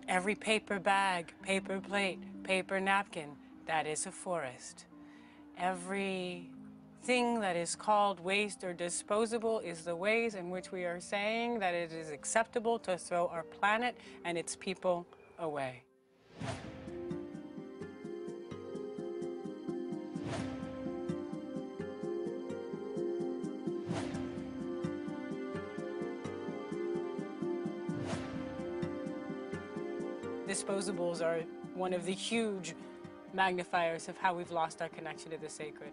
Every paper bag, paper plate, paper napkin, that is a forest. Every thing that is called waste or disposable is the ways in which we are saying that it is acceptable to throw our planet and its people away. Disposables are one of the huge magnifiers of how we've lost our connection to the sacred.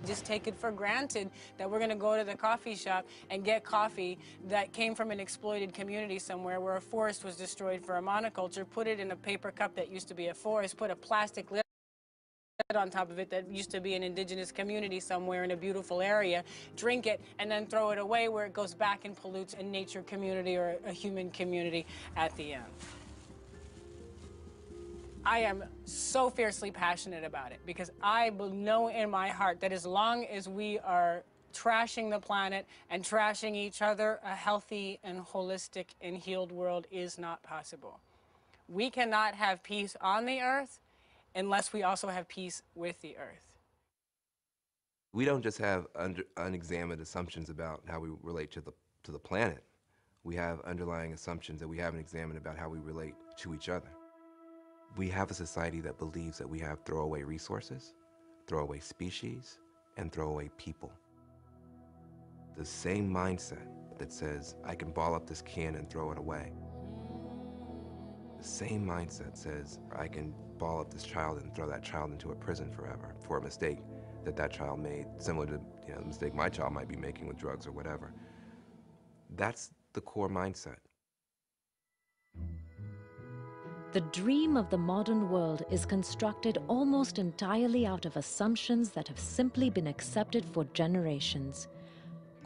Just take it for granted that we're going to go to the coffee shop and get coffee that came from an exploited community somewhere where a forest was destroyed for a monoculture, put it in a paper cup that used to be a forest, put a plastic lid on top of it that used to be an indigenous community somewhere in a beautiful area, drink it, and then throw it away where it goes back and pollutes a nature community or a human community at the end. I am so fiercely passionate about it because I know in my heart that as long as we are trashing the planet and trashing each other, a healthy and holistic and healed world is not possible. We cannot have peace on the earth unless we also have peace with the earth. We don't just have unexamined assumptions about how we relate to the planet. We have underlying assumptions that we haven't examined about how we relate to each other. We have a society that believes that we have throwaway resources, throwaway species, and throwaway people. The same mindset that says, I can ball up this can and throw it away. The same mindset says, I can ball up this child and throw that child into a prison forever for a mistake that child made, similar to the mistake my child might be making with drugs or whatever. That's the core mindset. The dream of the modern world is constructed almost entirely out of assumptions that have simply been accepted for generations.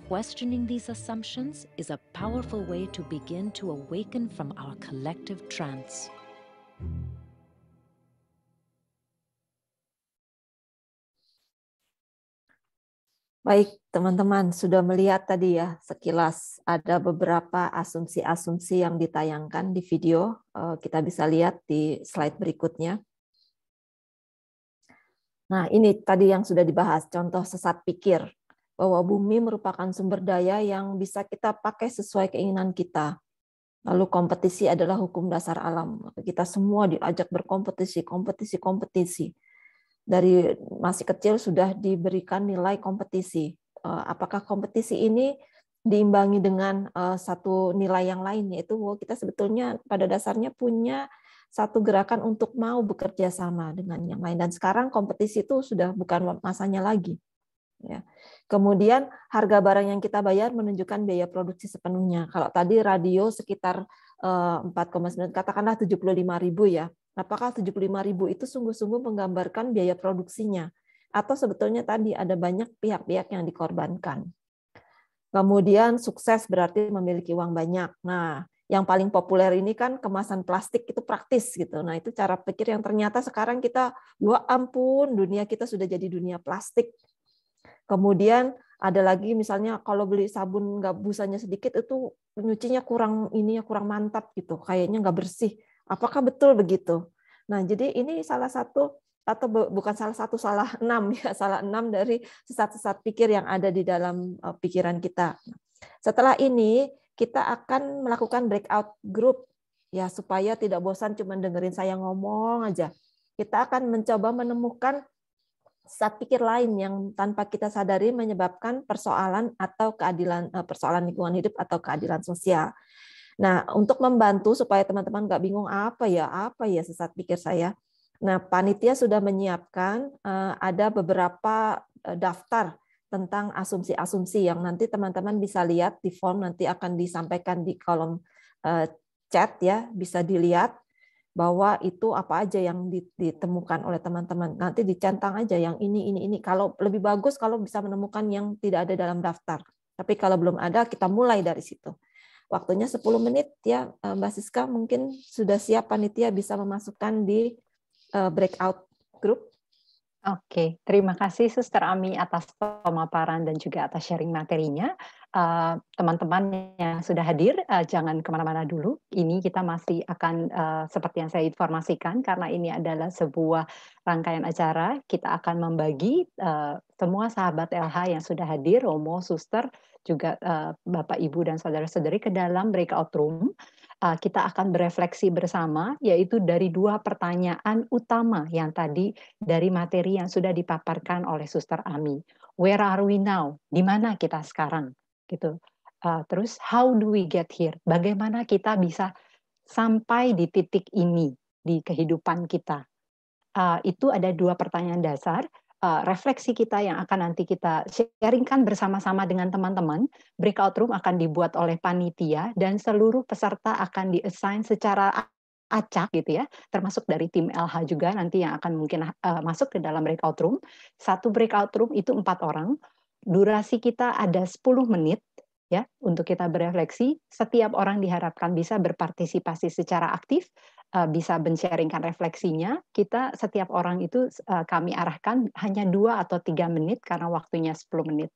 Questioning these assumptions is a powerful way to begin to awaken from our collective trance. Baik, teman-teman sudah melihat tadi ya sekilas ada beberapa asumsi-asumsi yang ditayangkan di video. Kita bisa lihat di slide berikutnya. Nah, ini tadi yang sudah dibahas, contoh sesat pikir bahwa bumi merupakan sumber daya yang bisa kita pakai sesuai keinginan kita. Lalu kompetisi adalah hukum dasar alam. Kita semua diajak berkompetisi, kompetisi. Dari masih kecil sudah diberikan nilai kompetisi. Apakah kompetisi ini diimbangi dengan satu nilai yang lain, yaitu bahwa kita sebetulnya pada dasarnya punya satu gerakan untuk mau bekerja sama dengan yang lain. Dan sekarang kompetisi itu sudah bukan masanya lagi. Ya. Kemudian harga barang yang kita bayar menunjukkan biaya produksi sepenuhnya. Kalau tadi radio sekitar 4,9, katakanlah 75.000 ya. Apakah 75.000 itu sungguh-sungguh menggambarkan biaya produksinya? Atau sebetulnya tadi ada banyak pihak-pihak yang dikorbankan? Kemudian sukses berarti memiliki uang banyak. Nah, yang paling populer ini kan kemasan plastik itu praktis gitu. Nah, itu cara pikir yang ternyata sekarang kita, ya ampun, dunia kita sudah jadi dunia plastik. Kemudian ada lagi misalnya kalau beli sabun nggak busanya sedikit itu nyucinya kurang mantap gitu, kayaknya nggak bersih. Apakah betul begitu? Nah, jadi ini salah satu atau bukan salah satu, salah 6 ya, salah 6 dari sesat-sesat pikir yang ada di dalam pikiran kita. Setelah ini kita akan melakukan breakout group ya supaya tidak bosan cuma dengerin saya ngomong aja. Kita akan mencoba menemukan sesat pikir lain yang tanpa kita sadari menyebabkan persoalan atau keadilan, persoalan lingkungan hidup atau keadilan sosial. Nah, untuk membantu supaya teman-teman nggak bingung apa ya sesat pikir saya. Nah, panitia sudah menyiapkan ada beberapa daftar tentang asumsi-asumsi yang nanti teman-teman bisa lihat di form, nanti akan disampaikan di kolom chat ya, bisa dilihat bahwa itu apa aja yang ditemukan oleh teman-teman. Nanti dicentang aja yang ini. Kalau lebih bagus kalau bisa menemukan yang tidak ada dalam daftar. Tapi kalau belum ada, kita mulai dari situ. Waktunya 10 menit ya, Mbak Siska, mungkin sudah siap panitia bisa memasukkan di breakout group. Oke, terima kasih Suster Ami atas pemaparan dan juga atas sharing materinya. Teman-teman yang sudah hadir, jangan kemana-mana dulu. Ini kita masih akan, seperti yang saya informasikan, karena ini adalah sebuah rangkaian acara, kita akan membagi semua sahabat LH yang sudah hadir, Romo, Suster, juga Bapak, Ibu, dan saudara-saudari ke dalam breakout room. Kita akan berefleksi bersama, yaitu dari 2 pertanyaan utama yang tadi dari materi yang sudah dipaparkan oleh Suster Ami. Where are we now? Di mana kita sekarang? Gitu. Terus how do we get here? Bagaimana kita bisa sampai di titik ini di kehidupan kita? Itu ada 2 pertanyaan dasar. Refleksi kita yang akan nanti kita sharingkan bersama-sama dengan teman-teman. Breakout room akan dibuat oleh panitia dan seluruh peserta akan di-assign secara acak gitu ya, termasuk dari tim LH juga nanti yang akan mungkin masuk ke dalam breakout room. Satu breakout room itu 4 orang. Durasi kita ada 10 menit ya untuk kita berefleksi. Setiap orang diharapkan bisa berpartisipasi secara aktif, bisa men-sharingkan refleksinya. Kita setiap orang itu kami arahkan hanya 2 atau 3 menit karena waktunya 10 menit.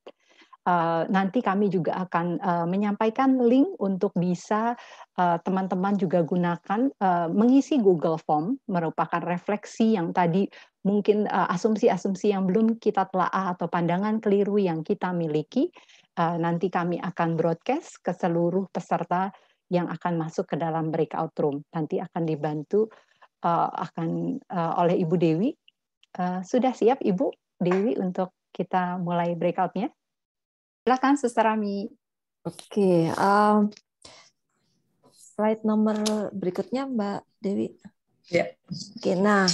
Nanti kami juga akan menyampaikan link untuk bisa teman-teman juga gunakan mengisi Google Form, merupakan refleksi yang tadi mungkin asumsi-asumsi yang belum kita telaah atau pandangan keliru yang kita miliki. Nanti kami akan broadcast ke seluruh peserta yang akan masuk ke dalam breakout room. Nanti akan dibantu oleh Ibu Dewi. Sudah siap Ibu Dewi untuk kita mulai breakout-nya? Silakan Suster Ami. Oke, slide nomor berikutnya Mbak Dewi. Ya. Oke, nah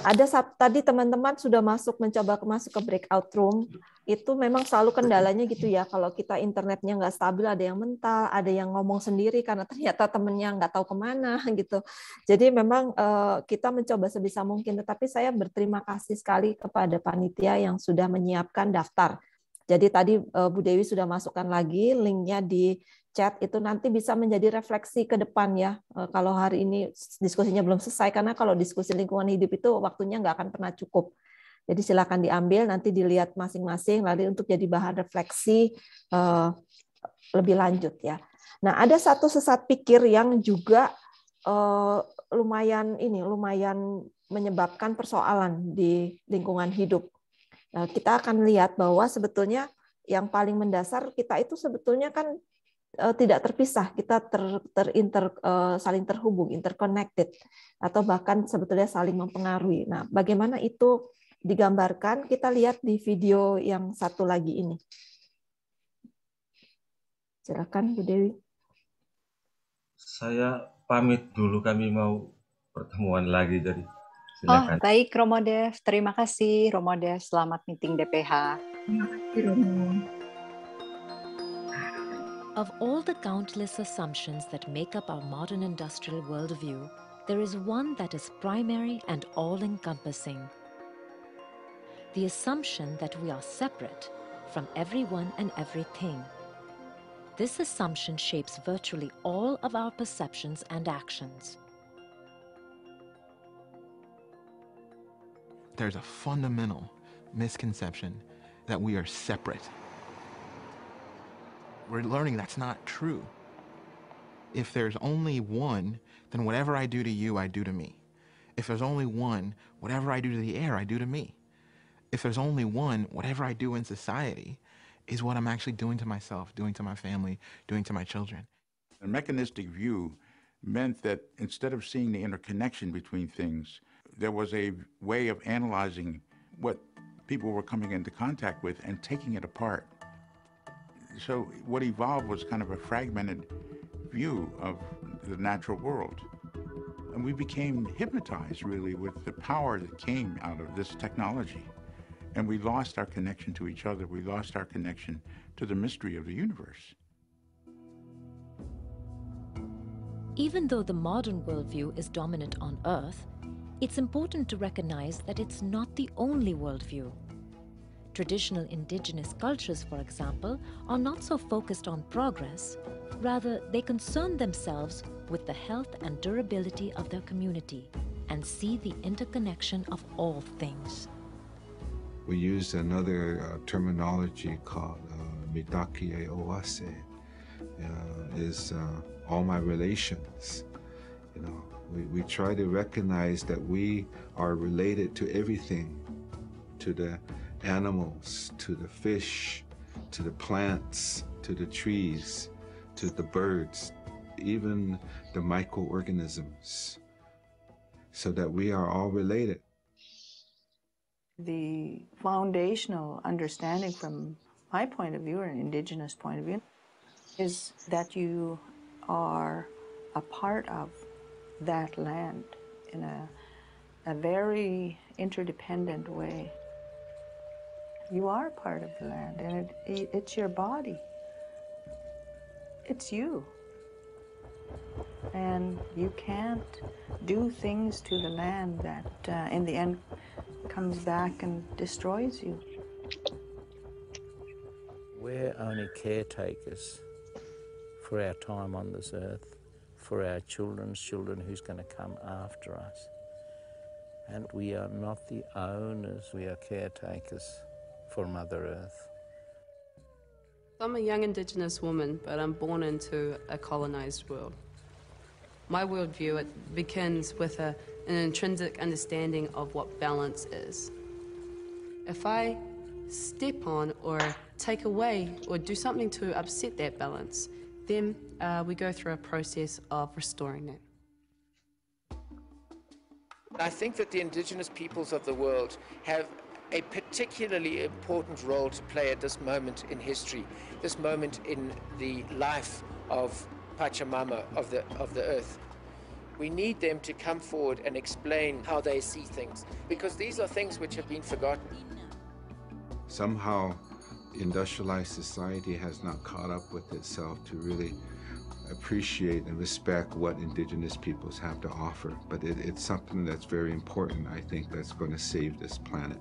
ada tadi teman-teman sudah mencoba masuk ke breakout room. Itu memang selalu kendalanya gitu ya, kalau kita internetnya nggak stabil, ada yang mental, ada yang ngomong sendiri karena ternyata temennya nggak tahu kemana gitu. Jadi memang kita mencoba sebisa mungkin, tetapi saya berterima kasih sekali kepada panitia yang sudah menyiapkan daftar. Jadi tadi Bu Dewi sudah masukkan lagi linknya di chat, itu nanti bisa menjadi refleksi ke depan ya. Kalau hari ini diskusinya belum selesai, karena kalau diskusi lingkungan hidup itu waktunya nggak akan pernah cukup. Jadi silakan diambil, nanti dilihat masing-masing, lalu untuk jadi bahan refleksi lebih lanjut ya. Nah, ada satu sesat pikir yang juga lumayan menyebabkan persoalan di lingkungan hidup. Kita akan lihat bahwa sebetulnya yang paling mendasar kita itu sebetulnya kan tidak terpisah, kita saling terhubung, interconnected, atau bahkan sebetulnya saling mempengaruhi. Nah, bagaimana itu digambarkan, kita lihat di video yang satu lagi ini. Silakan Bu Dewi. Saya pamit dulu, kami mau pertemuan lagi, jadi Oh, silakan. baik Romo Dev, terima kasih Romo Dev, selamat meeting DPH. Terima kasih Romo. Of all the countless assumptions that make up our modern industrial worldview, there is one that is primary and all-encompassing. The assumption that we are separate from everyone and everything. This assumption shapes virtually all of our perceptions and actions. There's a fundamental misconception that we are separate. We're learning that's not true. If there's only one, then whatever I do to you, I do to me. If there's only one, whatever I do to the air, I do to me. If there's only one, whatever I do in society is what I'm actually doing to myself, doing to my family, doing to my children. A mechanistic view meant that instead of seeing the interconnection between things, there was a way of analyzing what people were coming into contact with and taking it apart. So what evolved was kind of a fragmented view of the natural world. And we became hypnotized, really, with the power that came out of this technology. And we lost our connection to each other. We lost our connection to the mystery of the universe. Even though the modern worldview is dominant on Earth, it's important to recognize that it's not the only worldview. Traditional indigenous cultures, for example, are not so focused on progress. Rather, they concern themselves with the health and durability of their community and see the interconnection of all things. We use another terminology called Mitakie Oase, is all my relations. You know, we try to recognize that we are related to everything, to the animals, to the fish, to the plants, to the trees, to the birds, even the microorganisms, so that we are all related. The foundational understanding from my point of view, or an indigenous point of view, is that you are a part of that land in a very interdependent way. You are part of the land, and it's your body. It's you. And you can't do things to the land that, in the end, comes back and destroys you. We're only caretakers for our time on this earth, for our children's children who's going to come after us. And we are not the owners, we are caretakers for Mother Earth. I'm a young Indigenous woman, but I'm born into a colonized world. My worldview, it begins with an intrinsic understanding of what balance is. If I step on or take away or do something to upset that balance, then we go through a process of restoring that. I think that the indigenous peoples of the world have a particularly important role to play at this moment in history, this moment in the life of Pachamama, of the earth. We need them to come forward and explain how they see things, because these are things which have been forgotten. Somehow, industrialized society has not caught up with itself to really appreciate and respect what indigenous peoples have to offer. But it's something that's very important, I think, that's going to save this planet.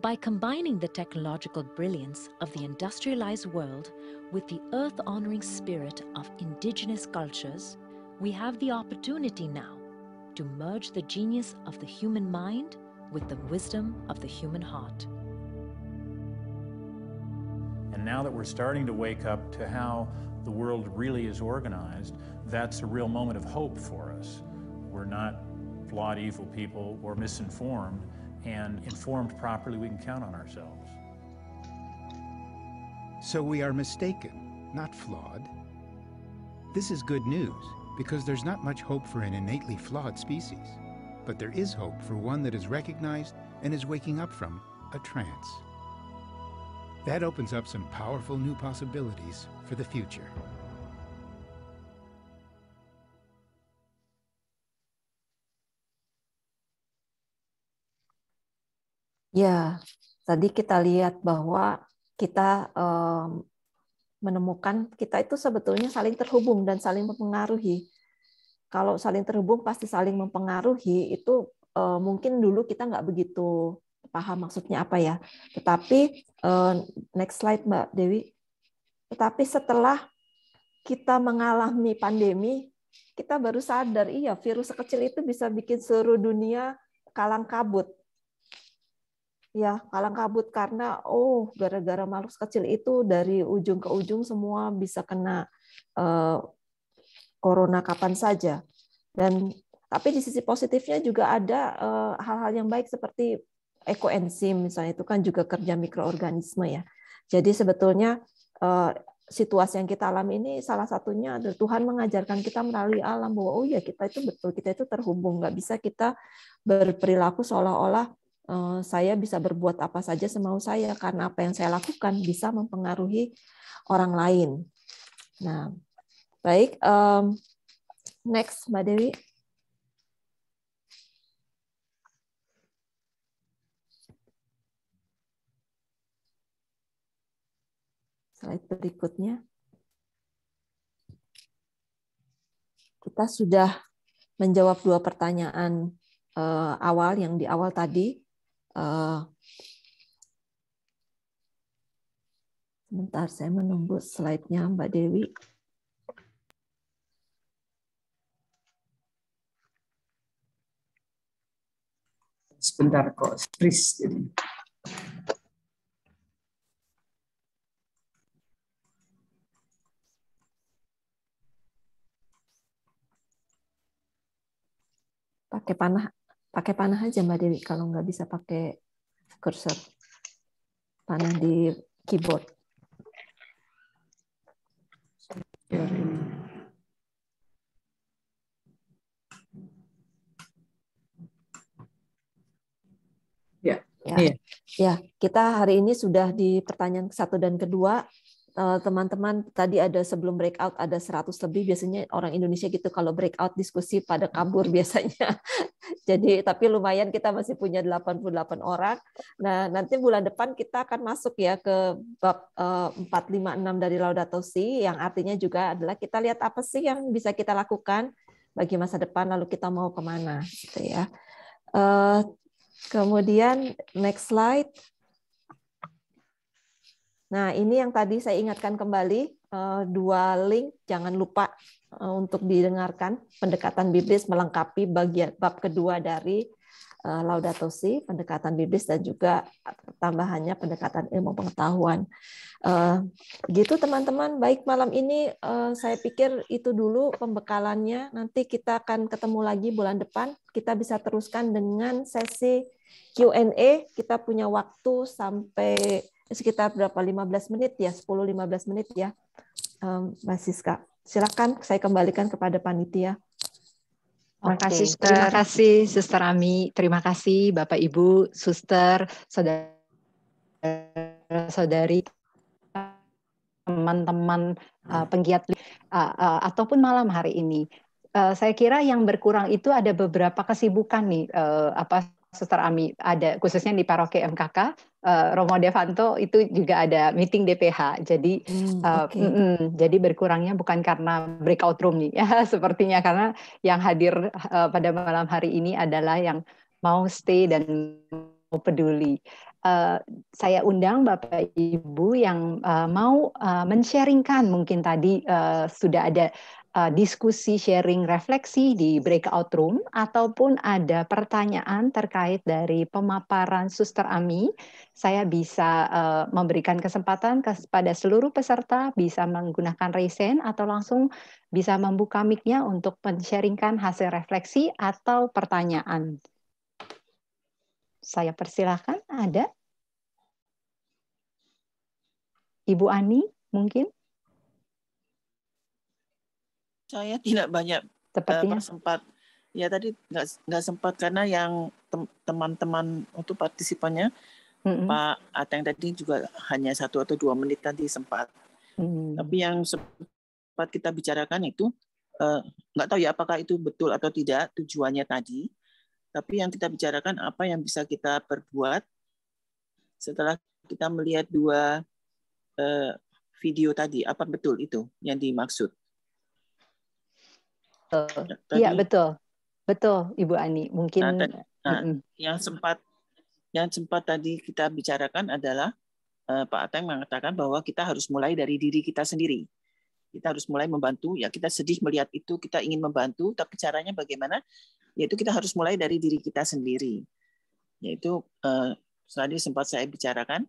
By combining the technological brilliance of the industrialized world with the earth-honoring spirit of indigenous cultures, we have the opportunity now to merge the genius of the human mind with the wisdom of the human heart. And now that we're starting to wake up to how the world really is organized, that's a real moment of hope for us. We're not flawed, evil people or misinformed, and informed properly, we can count on ourselves. So we are mistaken, not flawed. This is good news, because there's not much hope for an innately flawed species. But there is hope for one that is recognized and is waking up from a trance. That opens up some powerful new possibilities for the future. Ya, tadi kita lihat bahwa kita menemukan kita itu sebetulnya saling terhubung dan saling mempengaruhi. Kalau saling terhubung pasti saling mempengaruhi, itu mungkin dulu kita nggak begitu paham maksudnya apa ya. Tetapi next slide Mbak Dewi. Tetapi setelah kita mengalami pandemi, kita baru sadar, iya virus sekecil itu bisa bikin seluruh dunia kalang kabut. Ya, kalang kabut karena gara-gara makhluk kecil itu dari ujung ke ujung semua bisa kena corona kapan saja. Dan tapi di sisi positifnya juga ada hal-hal yang baik seperti ekoenzim misalnya, itu kan juga kerja mikroorganisme ya. Jadi sebetulnya situasi yang kita alami ini salah satunya adalah Tuhan mengajarkan kita melalui alam bahwa ya kita itu betul, kita itu terhubung, nggak bisa kita berperilaku seolah-olah saya bisa berbuat apa saja semau saya karena apa yang saya lakukan bisa mempengaruhi orang lain. Nah, baik, next Mbak Dewi. Slide berikutnya. Kita sudah menjawab 2 pertanyaan awal yang di awal tadi. Sebentar, saya menunggu slide-nya Mbak Dewi. Sebentar kok, freeze jadi. Pakai panah aja Mbak Dewi kalau nggak bisa pakai cursor. Panah di keyboard. Ya. Ya, kita hari ini sudah di pertanyaan 1 dan kedua. Teman-teman tadi ada sebelum breakout ada 100 lebih, biasanya orang Indonesia gitu kalau breakout diskusi pada kabur biasanya. Jadi tapi lumayan kita masih punya 88 orang. Nah, nanti bulan depan kita akan masuk ya ke bab 4, 5, 6 dari Laudato Si, yang artinya juga adalah kita lihat apa sih yang bisa kita lakukan bagi masa depan, lalu kita mau kemana gitu ya. Kemudian next slide. Nah, ini yang tadi saya ingatkan kembali, 2 link, jangan lupa untuk didengarkan, pendekatan biblis melengkapi bagian bab kedua dari Laudato Si, pendekatan biblis dan juga tambahannya pendekatan ilmu pengetahuan. Gitu teman-teman, baik malam ini saya pikir itu dulu pembekalannya, nanti kita akan ketemu lagi bulan depan, kita bisa teruskan dengan sesi Q&A, kita punya waktu sampai sekitar berapa 15 menit ya, 10-15 menit ya, Mbak Siska. Silakan saya kembalikan kepada panitia. Terima kasih Suster Ami, terima kasih Bapak Ibu, Suster, saudara-saudari, teman-teman penggiat ataupun malam hari ini. Saya kira yang berkurang itu ada beberapa kesibukan nih, Suster Ami, ada khususnya di paroki MKK, Romo Devanto itu juga ada meeting DPH, jadi jadi berkurangnya bukan karena breakout room nih, ya sepertinya karena yang hadir pada malam hari ini adalah yang mau stay dan mau peduli. Saya undang Bapak Ibu yang mau men-sharingkan, mungkin tadi sudah ada diskusi sharing refleksi di breakout room ataupun ada pertanyaan terkait dari pemaparan Suster Ami, saya bisa memberikan kesempatan kepada seluruh peserta bisa menggunakan raise hand atau langsung bisa membuka mic-nya untuk men-sharingkan hasil refleksi atau pertanyaan. Saya persilahkan, ada? Ibu Ani mungkin? Saya tidak banyak sempat. Ya tadi nggak sempat karena yang teman-teman untuk partisipannya Pak Ateng tadi juga hanya 1 atau 2 menit tadi sempat. Tapi yang sempat kita bicarakan itu nggak tahu ya apakah itu betul atau tidak tujuannya tadi. Tapi yang kita bicarakan apa yang bisa kita perbuat setelah kita melihat 2 video tadi, apa betul itu yang dimaksud? Iya betul, Ibu Ani. Mungkin yang sempat yang sempat tadi kita bicarakan adalah Pak Ateng mengatakan bahwa kita harus mulai dari diri kita sendiri. Kita harus mulai membantu, ya kita sedih melihat itu, kita ingin membantu, tapi caranya bagaimana? Yaitu kita harus mulai dari diri kita sendiri. Yaitu tadi sempat saya bicarakan,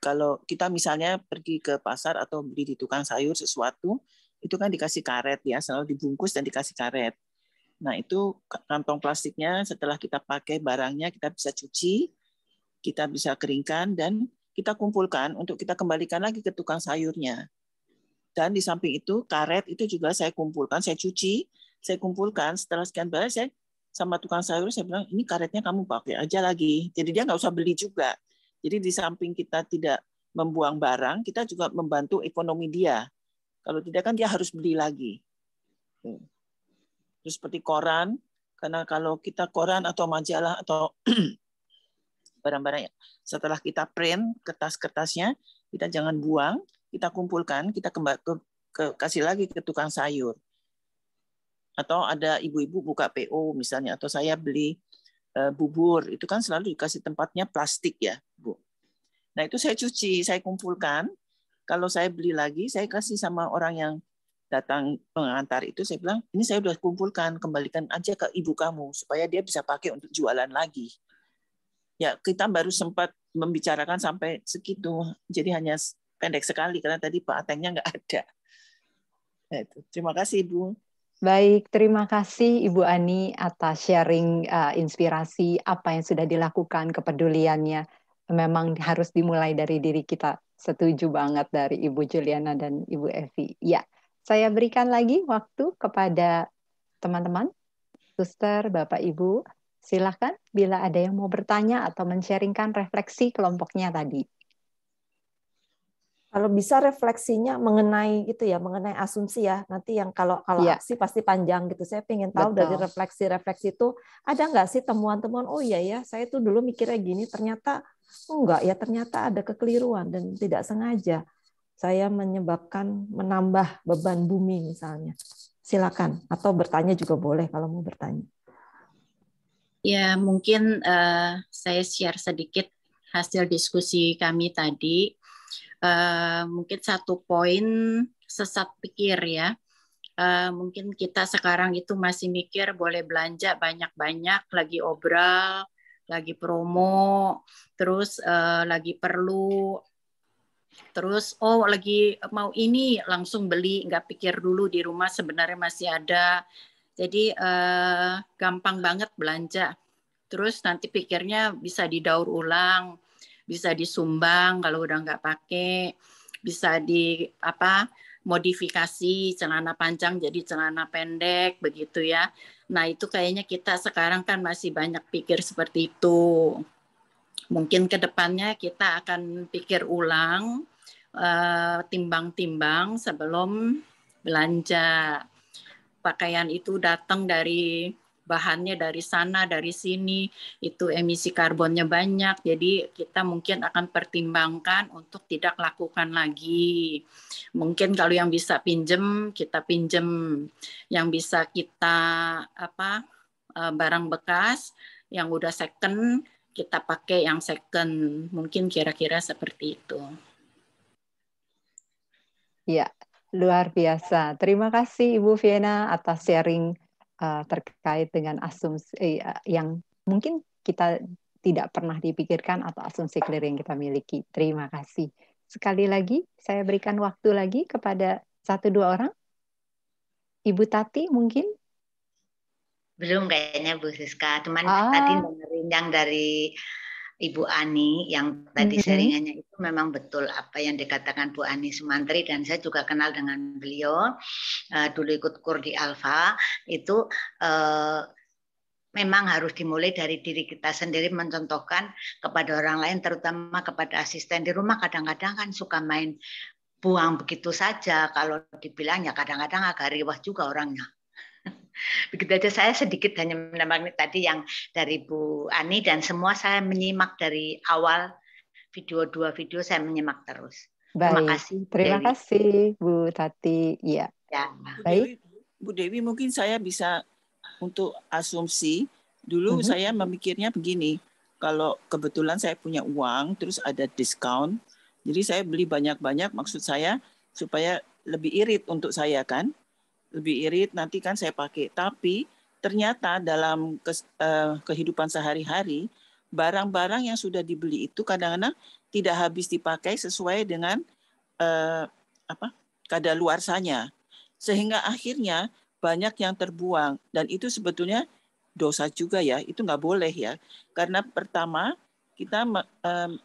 kalau kita misalnya pergi ke pasar atau beli di tukang sayur sesuatu, itu kan dikasih karet ya, selalu dibungkus dan dikasih karet. Nah itu kantong plastiknya setelah kita pakai barangnya kita bisa cuci, kita bisa keringkan dan kita kumpulkan untuk kita kembalikan lagi ke tukang sayurnya. Dan di samping itu karet itu juga saya kumpulkan, saya cuci, saya kumpulkan. Setelah sekian banyak saya sama tukang sayur saya bilang ini karetnya kamu pakai aja lagi. Jadi dia nggak usah beli juga. Jadi di samping kita tidak membuang barang, kita juga membantu ekonomi dia. Kalau tidak kan dia harus beli lagi. Terus seperti koran, karena kalau kita koran atau majalah atau barang-barang setelah kita print kertas-kertasnya, kita jangan buang, kita kumpulkan, kita kasih lagi ke tukang sayur. Atau ada ibu-ibu buka PO misalnya, atau saya beli bubur, itu kan selalu dikasih tempatnya plastik ya, Bu. Nah itu saya cuci, saya kumpulkan. Kalau saya beli lagi, saya kasih sama orang yang datang mengantar itu, saya bilang, ini saya sudah kumpulkan, kembalikan aja ke ibu kamu, supaya dia bisa pakai untuk jualan lagi. Ya kita baru sempat membicarakan sampai segitu, jadi hanya pendek sekali, karena tadi Pak Atengnya nggak ada. Nah, itu. Terima kasih Ibu. Baik, terima kasih Ibu Ani atas sharing inspirasi apa yang sudah dilakukan, kepeduliannya. Memang harus dimulai dari diri kita. Setuju banget dari Ibu Juliana dan Ibu Evi. Ya, saya berikan lagi waktu kepada teman-teman, suster, Bapak, Ibu. Silakan bila ada yang mau bertanya atau men-sharingkan refleksi kelompoknya tadi. Kalau bisa refleksinya mengenai itu ya, mengenai asumsi ya. Nanti yang kalau ya. aksi pasti panjang gitu. Saya pengen tahu dari refleksi-refleksi itu ada nggak sih temuan-temuan? Oh iya ya, saya tuh dulu mikirnya gini, ternyata enggak ya, ternyata ada kekeliruan dan tidak sengaja saya menyebabkan menambah beban bumi misalnya. Silakan atau bertanya juga boleh kalau mau bertanya. Ya mungkin saya share sedikit hasil diskusi kami tadi. Mungkin satu poin sesat pikir ya. Mungkin kita sekarang itu masih mikir boleh belanja banyak-banyak, lagi obral, lagi promo, terus lagi perlu, terus lagi mau ini langsung beli, nggak pikir dulu di rumah sebenarnya masih ada. Jadi gampang banget belanja. Terus nanti pikirnya bisa didaur ulang, bisa disumbang kalau udah nggak pakai, bisa modifikasi celana panjang jadi celana pendek begitu ya. Nah itu kayaknya kita sekarang kan masih banyak pikir seperti itu. Mungkin ke depannya kita akan pikir ulang, timbang-timbang sebelum belanja. Pakaian itu datang dari bahannya dari sana, dari sini, itu emisi karbonnya banyak, jadi kita mungkin akan pertimbangkan untuk tidak lakukan lagi. Mungkin kalau yang bisa pinjem, kita pinjem. Yang bisa kita barang bekas, yang udah second, kita pakai yang second. Mungkin kira-kira seperti itu. Ya, luar biasa. Terima kasih Ibu Viena atas sharing terkait dengan asumsi yang mungkin kita tidak pernah dipikirkan atau asumsi keliru yang kita miliki. Terima kasih. Sekali lagi, saya berikan waktu lagi kepada 1-2 orang. Ibu Tati mungkin? Belum kayaknya Bu Siska. Cuman tadi dengerin yang dari Ibu Ani yang tadi sharingannya itu memang betul apa yang dikatakan Bu Ani Sumantri, dan saya juga kenal dengan beliau, dulu ikut kur di Alfa, itu memang harus dimulai dari diri kita sendiri, mencontohkan kepada orang lain, terutama kepada asisten di rumah. Kadang-kadang kan suka main buang begitu saja, kalau dibilang ya kadang-kadang agak riwah juga orangnya. Begitu aja. Saya sedikit hanya menambahkan tadi yang dari Bu Ani, dan semua saya menyimak dari awal video, 2 video saya menyimak terus. Terima kasih. Terima kasih Bu Tati. Ya. Baik. Bu Dewi, mungkin saya bisa untuk asumsi dulu saya memikirnya begini. kalau kebetulan saya punya uang, terus ada diskon, jadi saya beli banyak-banyak, maksud saya supaya lebih irit untuk saya kan, lebih irit nanti kan saya pakai. Tapi ternyata dalam kehidupan sehari-hari, barang-barang yang sudah dibeli itu kadang-kadang tidak habis dipakai sesuai dengan kadaluarsanya, sehingga akhirnya banyak yang terbuang, dan itu sebetulnya dosa juga ya, itu nggak boleh ya, karena pertama kita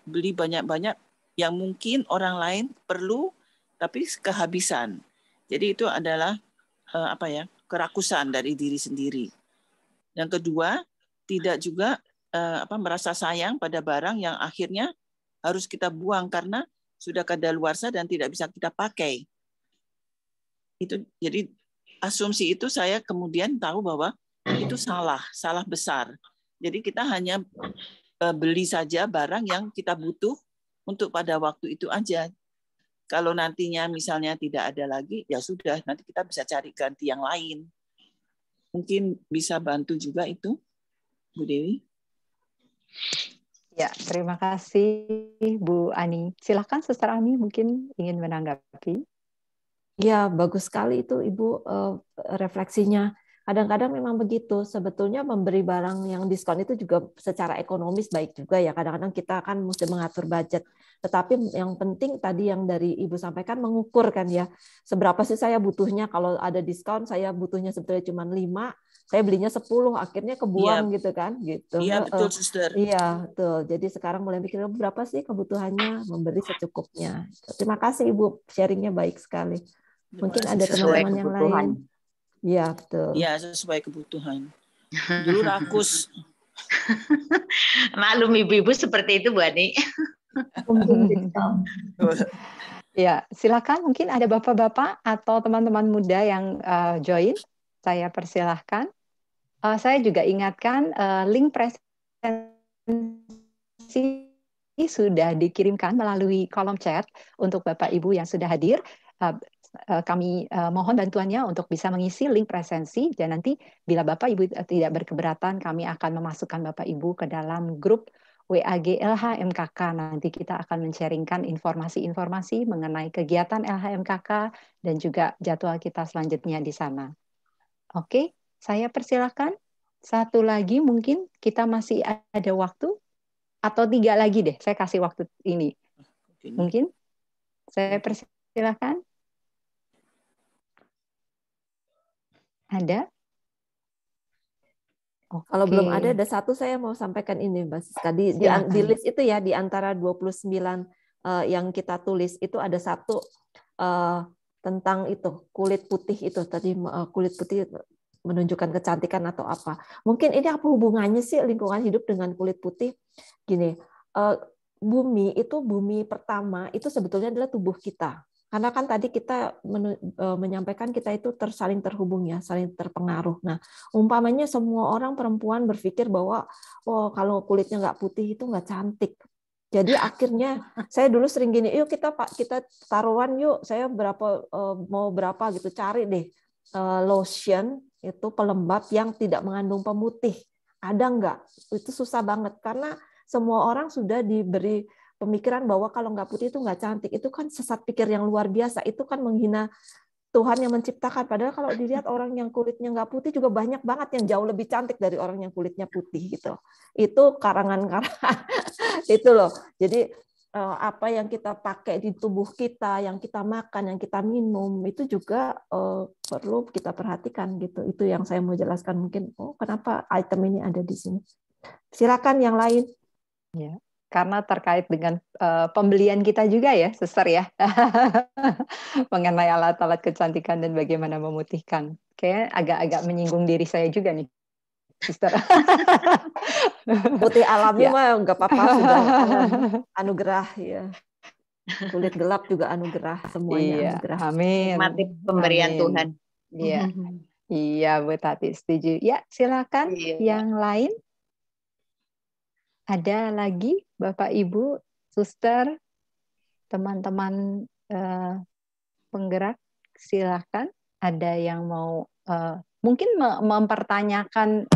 beli banyak-banyak yang mungkin orang lain perlu tapi kehabisan, jadi itu adalah kerakusan dari diri sendiri. Yang kedua, tidak juga merasa sayang pada barang yang akhirnya harus kita buang karena sudah kadaluarsa dan tidak bisa kita pakai. Itu jadi asumsi itu saya kemudian tahu bahwa itu salah besar. Jadi kita hanya beli saja barang yang kita butuh untuk pada waktu itu aja. Kalau nantinya misalnya tidak ada lagi, ya sudah, nanti kita bisa cari ganti yang lain. Mungkin bisa bantu juga itu, Bu Dewi. Ya, terima kasih Bu Ani. Silakan Suster Ani mungkin ingin menanggapi. Ya, bagus sekali itu Ibu refleksinya. Kadang-kadang memang begitu. Sebetulnya memberi barang yang diskon itu juga secara ekonomis baik juga ya. Kadang-kadang kita kan mesti mengatur budget. Tetapi yang penting tadi yang dari Ibu sampaikan mengukur kan ya. Seberapa sih saya butuhnya, kalau ada diskon saya butuhnya sebetulnya cuma 5, saya belinya 10, akhirnya kebuang gitu kan. Gitu. Iya, betul Suster. Iya, betul. Jadi sekarang mulai mikir berapa sih kebutuhannya, memberi secukupnya. Terima kasih Ibu, sharingnya baik sekali. Mungkin ada teman-teman yang lain. Ya, betul. Ya, sesuai kebutuhan. Dulu rakus. Maklum ibu-ibu seperti itu, Bu Ani. Ya, silakan mungkin ada bapak-bapak atau teman-teman muda yang join. Saya persilahkan. Saya juga ingatkan link presensi sudah dikirimkan melalui kolom chat untuk Bapak Ibu yang sudah hadir. Kami mohon bantuannya untuk bisa mengisi link presensi, dan nanti bila Bapak Ibu tidak berkeberatan, kami akan memasukkan Bapak Ibu ke dalam grup WAG LHMKK. Nanti kita akan men-sharingkan informasi-informasi mengenai kegiatan LHMKK dan juga jadwal kita selanjutnya di sana. Oke, saya persilakan. Satu lagi mungkin kita masih ada waktu, atau 3 lagi deh, saya kasih waktu ini. Mungkin saya persilakan. Ada? Kalau belum ada satu saya mau sampaikan ini, Mbak Siska. Di list itu ya, di antara 29 yang kita tulis, itu ada satu tentang itu, kulit putih itu. Tadi kulit putih menunjukkan kecantikan atau apa. Mungkin ini apa hubungannya sih lingkungan hidup dengan kulit putih? Gini, bumi pertama itu sebetulnya adalah tubuh kita. Karena kan tadi kita menyampaikan kita itu saling terhubung ya, saling terpengaruh. Nah, umpamanya semua orang perempuan berpikir bahwa kalau kulitnya nggak putih itu nggak cantik. Jadi akhirnya saya dulu sering gini, yuk kita taruhan yuk, saya mau berapa gitu, cari deh lotion itu pelembab yang tidak mengandung pemutih. Ada nggak? Itu susah banget karena semua orang sudah diberi pemikiran bahwa kalau nggak putih itu nggak cantik. Itu kan sesat pikir yang luar biasa. Itu kan menghina Tuhan yang menciptakan. Padahal kalau dilihat orang yang kulitnya nggak putih juga banyak banget yang jauh lebih cantik dari orang yang kulitnya putih gitu. Itu karangan-karangan itu loh. Jadi apa yang kita pakai di tubuh kita, yang kita makan, yang kita minum, itu juga perlu kita perhatikan gitu. Itu yang saya mau jelaskan mungkin. Kenapa item ini ada di sini? Silakan yang lain. Ya. Karena terkait dengan pembelian kita juga ya, Suster ya, mengenai alat-alat kecantikan dan bagaimana memutihkan. Kayaknya agak-agak menyinggung diri saya juga nih, Suster. Putih alami mah nggak apa-apa, sudah anugerah ya. Kulit gelap juga anugerah, semuanya anugerah. Amin. Nikmati pemberian Tuhan. Iya, iya Bu Tati setuju. Ya, silakan yang lain. Ada lagi Bapak Ibu, Suster, teman-teman penggerak, silakan. Ada yang mau mungkin mempertanyakan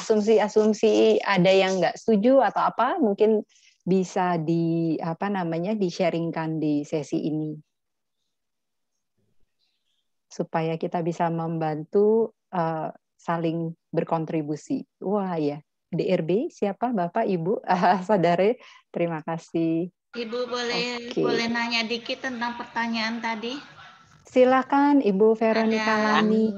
asumsi-asumsi ada yang nggak setuju atau apa, mungkin bisa di-sharingkan di sesi ini supaya kita bisa membantu saling berkontribusi. Wah ya, DRB siapa Bapak Ibu saudara, terima kasih. Ibu boleh nanya dikit tentang pertanyaan tadi? Silakan Ibu Veronica Lani.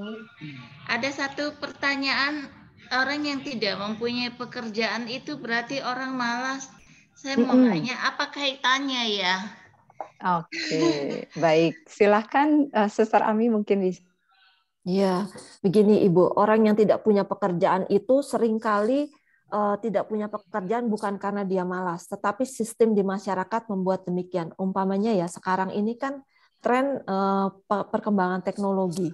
Ada satu pertanyaan, orang yang tidak mempunyai pekerjaan itu berarti orang malas. Saya mau nanya apa kaitannya ya? Oke, baik. Silakan Suster Ami mungkin bisa. Ya, begini Ibu, orang yang tidak punya pekerjaan itu seringkali tidak punya pekerjaan bukan karena dia malas, tetapi sistem di masyarakat membuat demikian. Umpamanya ya, sekarang ini kan tren perkembangan teknologi.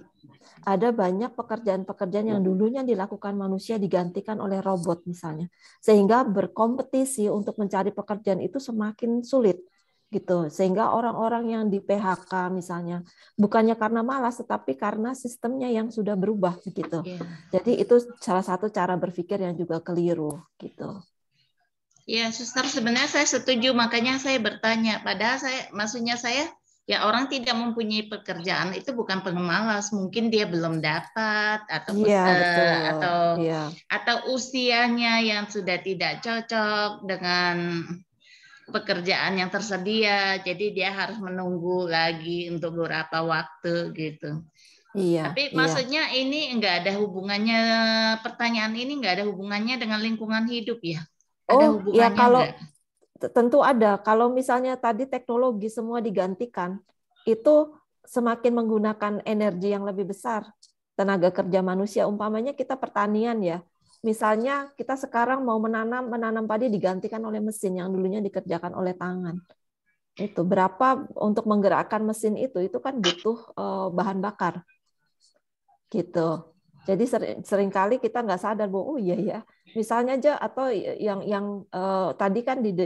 Ada banyak pekerjaan-pekerjaan yang dulunya dilakukan manusia digantikan oleh robot misalnya. Sehingga berkompetisi untuk mencari pekerjaan itu semakin sulit. Gitu. Sehingga orang-orang yang di PHK misalnya bukannya karena malas tetapi karena sistemnya yang sudah berubah begitu. Jadi itu salah satu cara berpikir yang juga keliru gitu. Ya, Suster, sebenarnya saya setuju, makanya saya bertanya. Padahal maksudnya saya ya orang tidak mempunyai pekerjaan itu bukan pemalas, mungkin dia belum dapat atau atau usianya yang sudah tidak cocok dengan pekerjaan yang tersedia, jadi dia harus menunggu lagi untuk beberapa waktu gitu. Iya. Tapi maksudnya ini enggak ada hubungannya, pertanyaan ini enggak ada hubungannya dengan lingkungan hidup ya? Ada hubungannya ya kalau enggak? Tentu ada. Kalau misalnya tadi teknologi semua digantikan, itu semakin menggunakan energi yang lebih besar, tenaga kerja manusia. Umpamanya kita pertanian ya. Misalnya kita sekarang mau menanam padi digantikan oleh mesin yang dulunya dikerjakan oleh tangan. Itu berapa untuk menggerakkan mesin itu kan butuh bahan bakar. Gitu. Jadi seringkali kita nggak sadar bahwa oh iya ya. Misalnya aja atau yang tadi kan di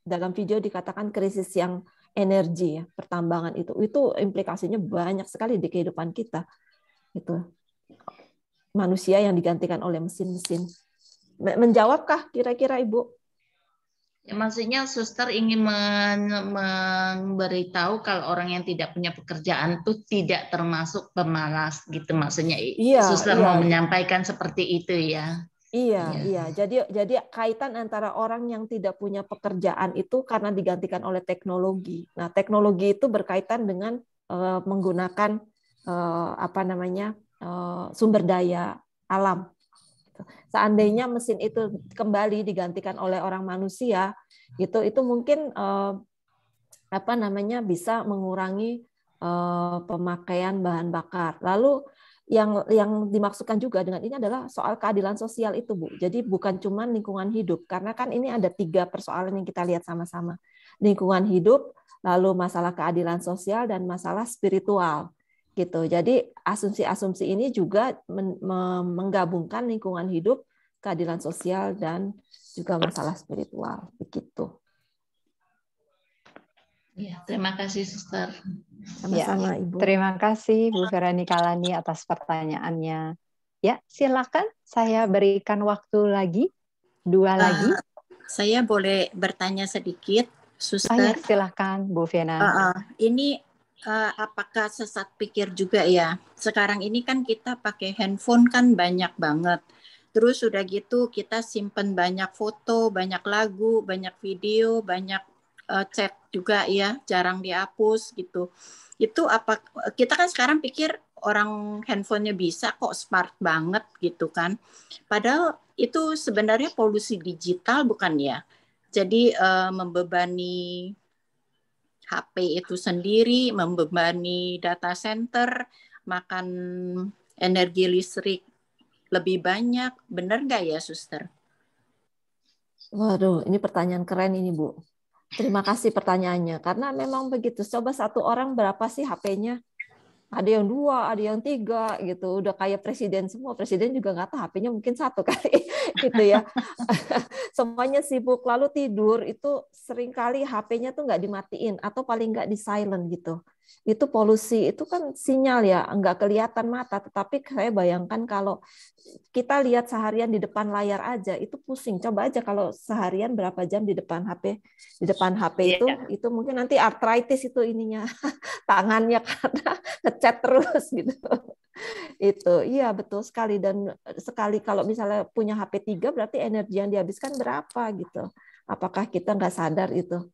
dalam video dikatakan krisis yang energi ya, pertambangan itu implikasinya banyak sekali di kehidupan kita. Itu. Manusia yang digantikan oleh mesin-mesin. Menjawabkah kira-kira Ibu? Ya, maksudnya Suster ingin memberitahu kalau orang yang tidak punya pekerjaan itu tidak termasuk pemalas gitu maksudnya. Suster mau menyampaikan seperti itu ya. Iya. Jadi kaitan antara orang yang tidak punya pekerjaan itu karena digantikan oleh teknologi. Nah, teknologi itu berkaitan dengan menggunakan sumber daya alam. Seandainya mesin itu kembali digantikan oleh orang manusia, itu mungkin bisa mengurangi pemakaian bahan bakar. Lalu yang dimaksudkan juga dengan ini adalah soal keadilan sosial itu, Bu. Jadi bukan cuma lingkungan hidup, karena kan ini ada 3 persoalan yang kita lihat sama-sama. Lingkungan hidup, lalu masalah keadilan sosial dan masalah spiritual. Gitu. Jadi asumsi-asumsi ini juga menggabungkan lingkungan hidup, keadilan sosial dan juga masalah spiritual. Begitu. Ya, terima kasih Suster. Sama-sama Ibu. Terima kasih Bu Veronica Lani atas pertanyaannya. Ya, silakan saya berikan waktu lagi 2 lagi. Saya boleh bertanya sedikit, Suster? Silakan Bu Vena. Ini apakah sesat pikir juga ya? Sekarang ini kan kita pakai handphone kan banyak banget. Terus udah gitu kita simpen banyak foto, banyak lagu, banyak video, banyak chat juga ya, jarang dihapus gitu. Itu apa? Kita kan sekarang pikir orang handphonenya bisa kok smart banget gitu kan. Padahal itu sebenarnya polusi digital bukan ya? Jadi membebani HP itu sendiri, membebani data center, makan energi listrik lebih banyak. Benar nggak ya, Suster? Waduh, ini pertanyaan keren ini, Bu. Terima kasih pertanyaannya. Karena memang begitu. Coba satu orang berapa sih HP-nya? Ada yang 2, ada yang 3 gitu. Udah kayak presiden semua. Presiden juga nggak tahu HP-nya mungkin 1 kali gitu ya. Semuanya sibuk lalu tidur itu seringkali HP-nya tuh nggak dimatiin atau paling nggak di silent gitu. itu polusi, itu kan sinyal ya, nggak kelihatan mata, tetapi saya bayangkan kalau kita lihat seharian di depan layar aja itu pusing. Coba aja kalau seharian berapa jam di depan HP, itu mungkin nanti artritis itu ininya tangannya karena ngechat terus gitu. Itu iya betul sekali, dan sekali kalau misalnya punya HP 3 berarti energi yang dihabiskan berapa gitu. Apakah kita nggak sadar itu?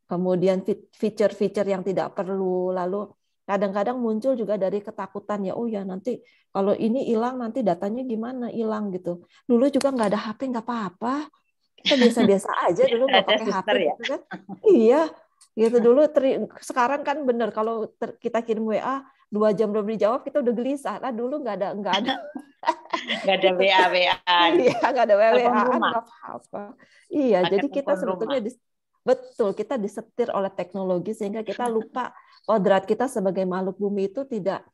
Kemudian feature-feature yang tidak perlu, lalu kadang-kadang muncul juga dari ketakutan ya, oh ya nanti kalau ini hilang nanti datanya gimana, hilang gitu. Dulu juga nggak ada HP nggak apa-apa, kita biasa-biasa aja dulu nggak pakai HP ya? gitu kan. Iya gitu dulu. Sekarang kan bener kalau kita kirim WA 2 jam belum dijawab kita udah gelisah. Nah dulu nggak ada nggak ada WA-WA. Iya nggak ada WA-WA nggak apa-apa. Iya jadi kita sebetulnya betul, kita disetir oleh teknologi sehingga kita lupa kodrat kita sebagai makhluk bumi itu tidak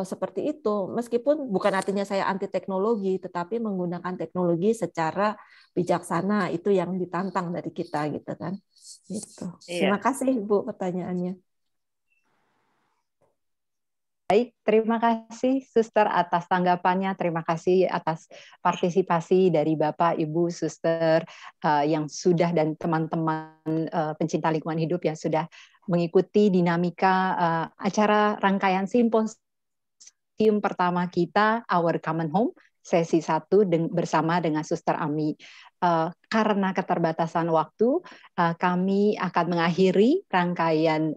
seperti itu. Meskipun bukan artinya saya anti teknologi, tetapi menggunakan teknologi secara bijaksana itu yang ditantang dari kita gitu kan. Gitu. Terima kasih Ibu pertanyaannya. Baik, terima kasih Suster atas tanggapannya, terima kasih atas partisipasi dari Bapak, Ibu, Suster yang sudah dan teman-teman pencinta lingkungan hidup yang sudah mengikuti dinamika acara rangkaian simposium pertama kita, Our Common Home, sesi 1 bersama dengan Suster Ami. Karena keterbatasan waktu, kami akan mengakhiri rangkaian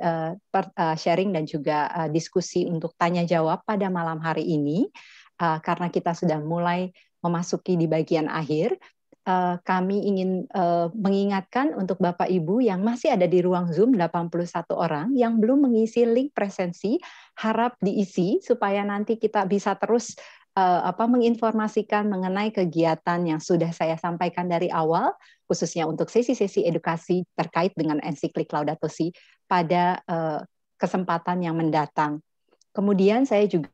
sharing dan juga diskusi untuk tanya jawab pada malam hari ini. Karena kita sudah mulai memasuki di bagian akhir, kami ingin mengingatkan untuk Bapak Ibu yang masih ada di ruang Zoom 81 orang yang belum mengisi link presensi, harap diisi supaya nanti kita bisa terus menginformasikan mengenai kegiatan yang sudah saya sampaikan dari awal, khususnya untuk sesi-sesi edukasi terkait dengan ensiklik Laudato Si pada kesempatan yang mendatang. Kemudian saya juga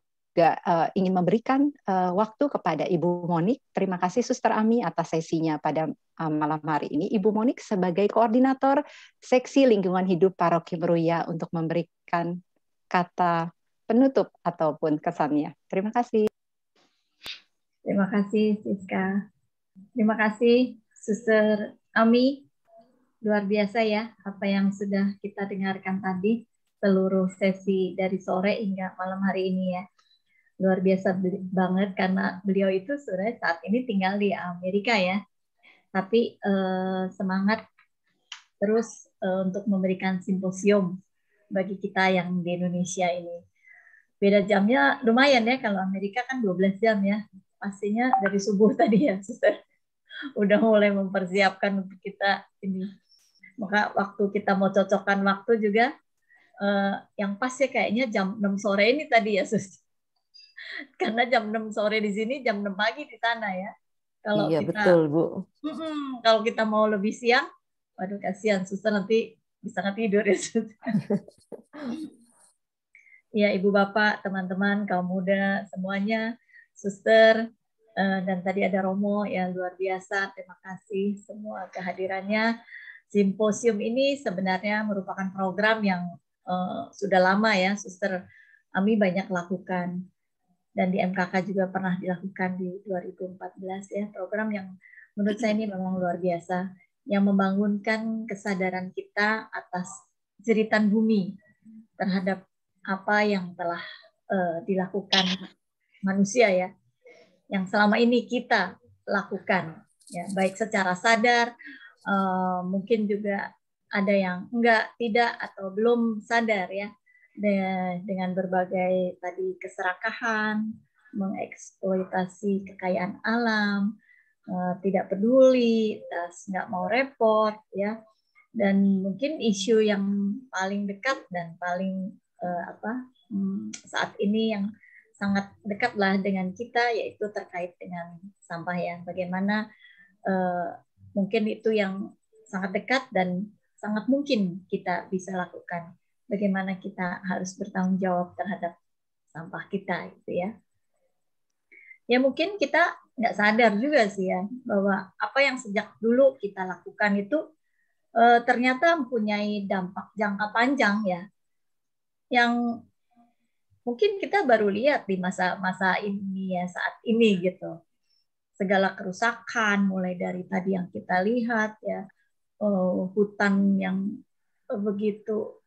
ingin memberikan waktu kepada Ibu Monik. Terima kasih Suster Ami atas sesinya pada malam hari ini. Ibu Monik sebagai koordinator seksi lingkungan hidup Paroki Meruya untuk memberikan kata penutup ataupun kesannya. Terima kasih. Terima kasih Siska. Terima kasih Suster Ami. Luar biasa ya apa yang sudah kita dengarkan tadi seluruh sesi dari sore hingga malam hari ini ya. Luar biasa banget karena beliau itu sebenarnya saat ini tinggal di Amerika ya. Tapi semangat terus untuk memberikan simposium bagi kita yang di Indonesia ini. Beda jamnya lumayan ya, kalau Amerika kan 12 jam ya. Pastinya dari subuh tadi ya, Suster. Udah mulai mempersiapkan untuk kita ini. Maka waktu kita mau cocokkan waktu juga, yang pas ya kayaknya jam 6 sore ini tadi ya, Suster. Karena jam 6 sore di sini, jam 6 pagi di sana ya. Kalau iya, kita, betul, Bu. Kalau kita mau lebih siang, waduh kasihan, Suster nanti bisa nggak tidur ya, Suster. Ya, Ibu Bapak, teman-teman, kaum muda, semuanya, Suster, dan tadi ada Romo, ya luar biasa, terima kasih semua kehadirannya. Simposium ini sebenarnya merupakan program yang sudah lama ya, Suster Ami banyak lakukan. Dan di MKK juga pernah dilakukan di 2014 ya, program yang menurut saya ini memang luar biasa, yang membangunkan kesadaran kita atas jeritan bumi terhadap apa yang telah dilakukan manusia ya, yang selama ini kita lakukan ya, baik secara sadar, mungkin juga ada yang tidak atau belum sadar ya, dengan berbagai tadi keserakahan, mengeksploitasi kekayaan alam, tidak peduli, nggak mau repot ya, dan mungkin isu yang paling dekat dan paling saat ini yang sangat dekatlah dengan kita, yaitu terkait dengan sampah ya. Bagaimana mungkin itu yang sangat dekat dan sangat mungkin kita bisa lakukan. Bagaimana kita harus bertanggung jawab terhadap sampah kita gitu ya. Ya mungkin kita nggak sadar juga sih ya bahwa apa yang sejak dulu kita lakukan itu ternyata mempunyai dampak jangka panjang ya, yang mungkin kita baru lihat di masa-masa ini ya, saat ini gitu. Segala kerusakan mulai dari tadi yang kita lihat ya, hutan yang begitu,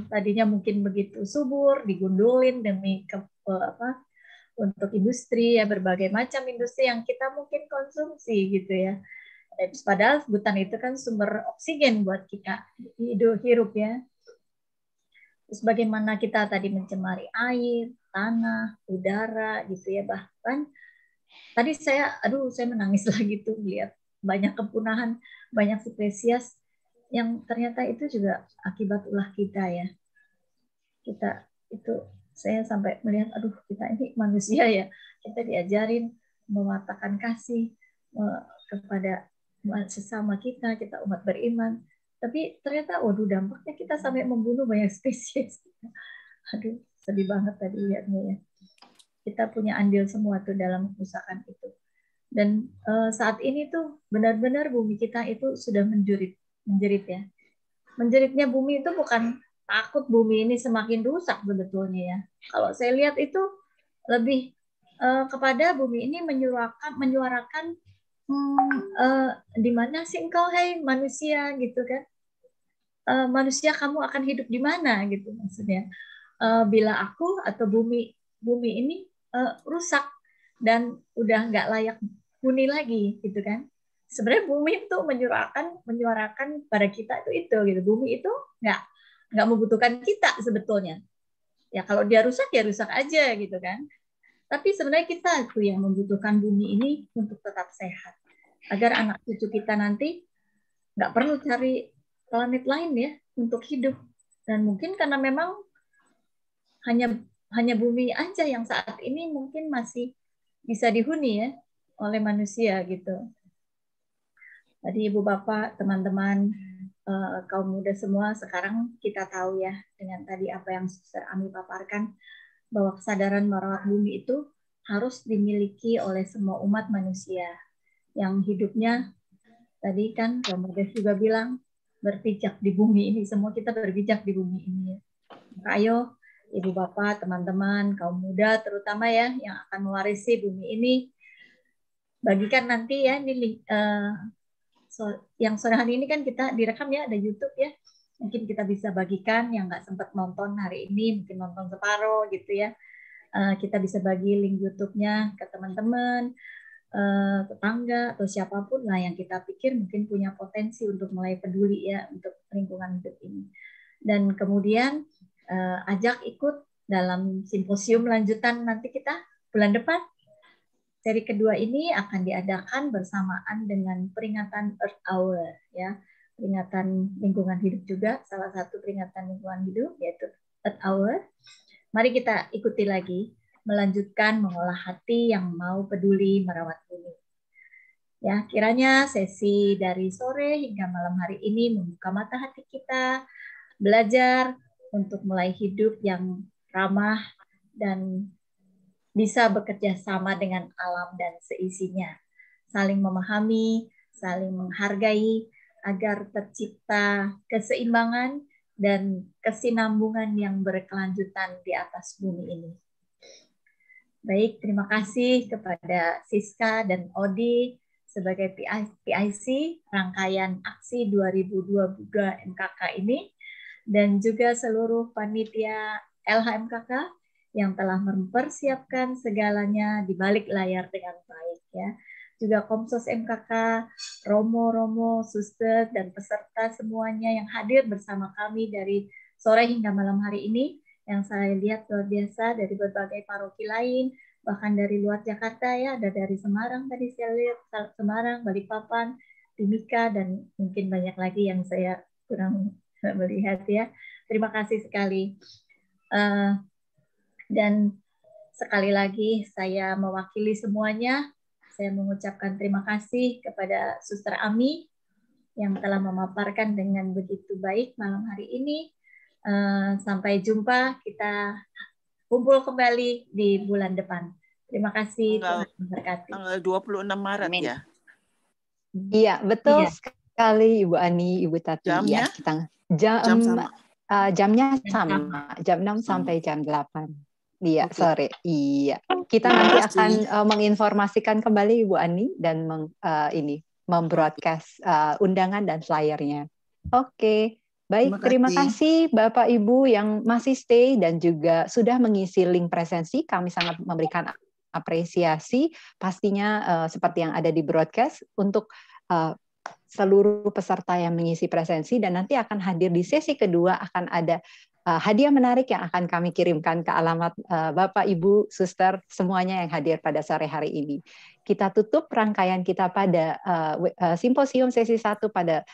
tadinya mungkin begitu subur, digundulin demi untuk industri ya, berbagai macam industri yang kita mungkin konsumsi gitu ya. Padahal hutan itu kan sumber oksigen buat kita hidup ya. Terus bagaimana kita tadi mencemari air, tanah, udara gitu ya, bahkan tadi saya menangis lagi tuh lihat banyak kepunahan, banyak spesies yang ternyata itu juga akibat ulah kita ya. Kita itu, saya sampai melihat, kita ini manusia ya, kita diajarin mewartakan kasih kepada sesama kita umat beriman. Tapi ternyata, dampaknya kita sampai membunuh banyak spesies. Sedih banget tadi lihatnya ya. Kita punya andil semua tuh dalam kerusakan itu. Dan saat ini tuh benar-benar bumi kita itu sudah menjerit ya. Menjeritnya bumi itu bukan takut bumi ini semakin rusak sebetulnya ya. Kalau saya lihat itu lebih kepada bumi ini menyuarakan di mana sih engkau, hei manusia gitu kan? Manusia, kamu akan hidup di mana gitu maksudnya? Bila aku atau bumi ini rusak dan udah nggak layak huni lagi gitu kan? Sebenarnya bumi itu menyuarakan pada kita itu gitu. Bumi itu nggak membutuhkan kita sebetulnya. Ya kalau dia rusak ya rusak aja gitu kan. Tapi sebenarnya kita tuh yang membutuhkan bumi ini untuk tetap sehat. Agar anak cucu kita nanti nggak perlu cari planet lain ya untuk hidup. Dan mungkin karena memang hanya bumi aja yang saat ini mungkin masih bisa dihuni ya oleh manusia gitu. Tadi Ibu Bapak, teman-teman, kaum muda semua, sekarang kita tahu ya dengan tadi apa yang Suster Ami paparkan, bahwa kesadaran merawat bumi itu harus dimiliki oleh semua umat manusia yang hidupnya tadi kan Romo Des juga bilang berpijak di bumi ini, semua kita berpijak di bumi ini ya. Maka ayo Ibu Bapak, teman-teman, kaum muda terutama ya yang akan mewarisi bumi ini, bagikan nanti ya ini yang sore hari ini kan kita direkam ya, ada YouTube ya. Mungkin kita bisa bagikan yang nggak sempat nonton hari ini, mungkin nonton separuh gitu ya. Kita bisa bagi link YouTube-nya ke teman-teman, tetangga atau siapapun lah yang kita pikir mungkin punya potensi untuk mulai peduli ya untuk lingkungan hidup ini. Dan kemudian ajak ikut dalam simposium lanjutan nanti kita bulan depan. Seri kedua ini akan diadakan bersamaan dengan peringatan Earth Hour ya. Peringatan lingkungan hidup juga, salah satu peringatan lingkungan hidup yaitu Earth Hour. Mari kita ikuti lagi, melanjutkan mengolah hati yang mau peduli merawat bumi. Ya, kiranya sesi dari sore hingga malam hari ini membuka mata hati kita, belajar untuk mulai hidup yang ramah dan bisa bekerja sama dengan alam dan seisinya. Saling memahami, saling menghargai, agar tercipta keseimbangan dan kesinambungan yang berkelanjutan di atas bumi ini. Baik, terima kasih kepada Siska dan Odi sebagai PIC rangkaian aksi 2022 MKK ini, dan juga seluruh panitia LHMKK yang telah mempersiapkan segalanya di balik layar dengan baik ya. Juga Komsos MKK, Romo, Suster, dan peserta semuanya yang hadir bersama kami dari sore hingga malam hari ini, yang saya lihat luar biasa dari berbagai paroki lain, bahkan dari luar Jakarta ya, ada dari Semarang tadi saya lihat, Semarang, Balikpapan, Timika, dan mungkin banyak lagi yang saya kurang melihat ya. Terima kasih sekali. Dan sekali lagi saya mewakili semuanya, saya mengucapkan terima kasih kepada Suster Ami yang telah memaparkan dengan begitu baik malam hari ini. Sampai jumpa, kita kumpul kembali di bulan depan. Terima kasih, Tuhan memberkati. Tanggal 26 Maret ya? Iya, betul. sekali Ibu Ani, Ibu Tati. Jamnya? Ya, kita Jam sama. Jamnya sama, jam 6 sampai jam 8. Iya, sore. Iya. Kita nanti akan menginformasikan kembali Ibu Ani dan membroadcast undangan dan flyernya. Oke. Baik, terima kasih Bapak Ibu yang masih stay dan juga sudah mengisi link presensi. Kami sangat memberikan apresiasi. Pastinya seperti yang ada di broadcast untuk seluruh peserta yang mengisi presensi, dan nanti akan hadir di sesi kedua akan ada hadiah menarik yang akan kami kirimkan ke alamat Bapak, Ibu, Suster, semuanya yang hadir pada sore hari ini. Kita tutup rangkaian kita pada simposium sesi 1 pada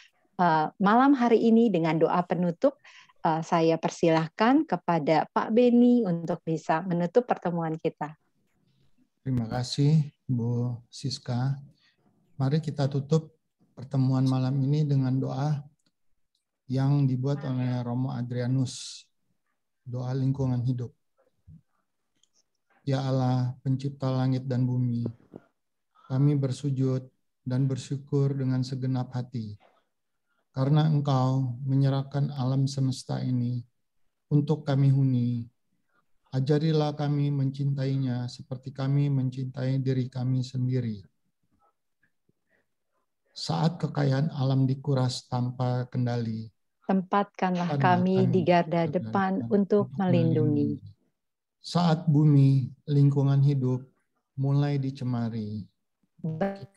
malam hari ini dengan doa penutup. Saya persilahkan kepada Pak Beni untuk bisa menutup pertemuan kita. Terima kasih Bu Siska. Mari kita tutup pertemuan malam ini dengan doa yang dibuat oleh Romo Adrianus, doa lingkungan hidup. Ya Allah, pencipta langit dan bumi, kami bersujud dan bersyukur dengan segenap hati, karena Engkau menyerahkan alam semesta ini untuk kami huni. Ajarilah kami mencintainya seperti kami mencintai diri kami sendiri. Saat kekayaan alam dikuras tanpa kendali, tempatkanlah kami di garda depan untuk melindungi. Saat bumi, lingkungan hidup mulai dicemari,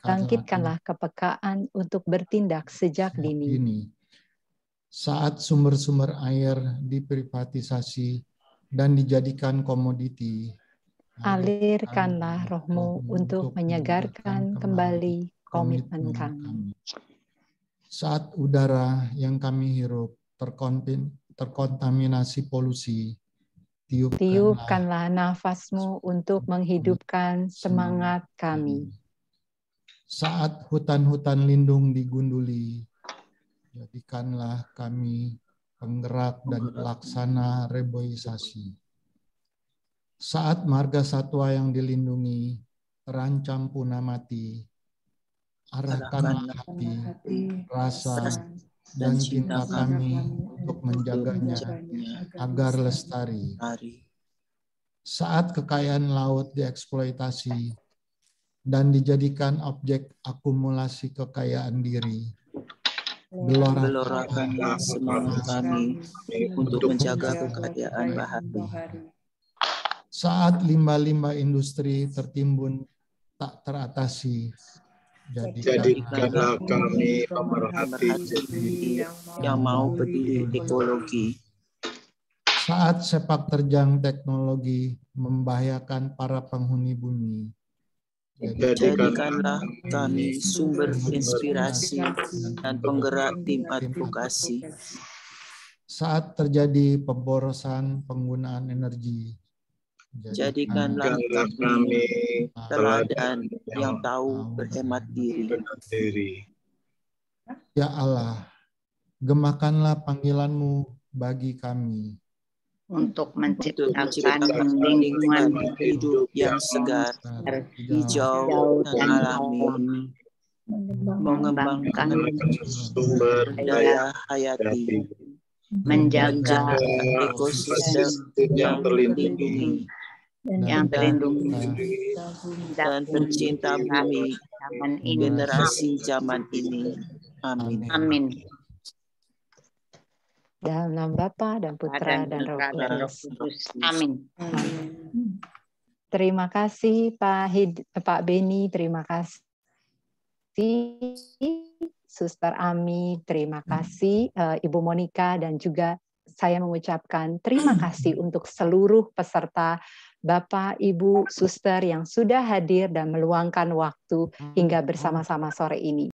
bangkitkanlah kepekaan untuk bertindak sejak dini. Saat sumber-sumber air diprivatisasi dan dijadikan komoditi, alirkanlah roh-Mu untuk menyegarkan kembali komitmen kami. Saat udara yang kami hirup terkontaminasi polusi, tiupkanlah nafas-Mu untuk menghidupkan semangat kami. Saat hutan-hutan lindung digunduli, jadikanlah kami penggerak dan pelaksana reboisasi. Saat marga satwa yang dilindungi terancam punah mati, arahkanlah hati, rasa, dan cinta kami untuk menjaganya agar lestari. Saat kekayaan laut dieksploitasi dan dijadikan objek akumulasi kekayaan diri, gelorakanlah semangat kami untuk menjaga kekayaan bahari. Saat limbah-limbah industri tertimbun tak teratasi, jadikanlah kami pemerhati yang mau peduli ekologi. Saat sepak terjang teknologi membahayakan para penghuni bumi, jadikanlah kami sumber inspirasi dan penggerak tim advokasi. Saat terjadi pemborosan penggunaan energi, jadikanlah kami teladan yang tahu berhemat diri. Ya Allah, gemakanlah panggilan-Mu bagi kami untuk menciptakan lingkungan hidup yang segar, hijau dan alami, mengembangkan sumber daya hayati, menjaga ekosistem yang terlindungi, dan pencinta bumi generasi zaman ini. Amin. Amin. Dalam nama Bapa dan Putra dan Roh Kudus. Amin. Terima kasih Pak Beni, terima kasih Suster Ami, terima kasih Ibu Monica, dan juga saya mengucapkan terima kasih untuk seluruh peserta Bapak, Ibu, Suster yang sudah hadir dan meluangkan waktu hingga bersama-sama sore ini.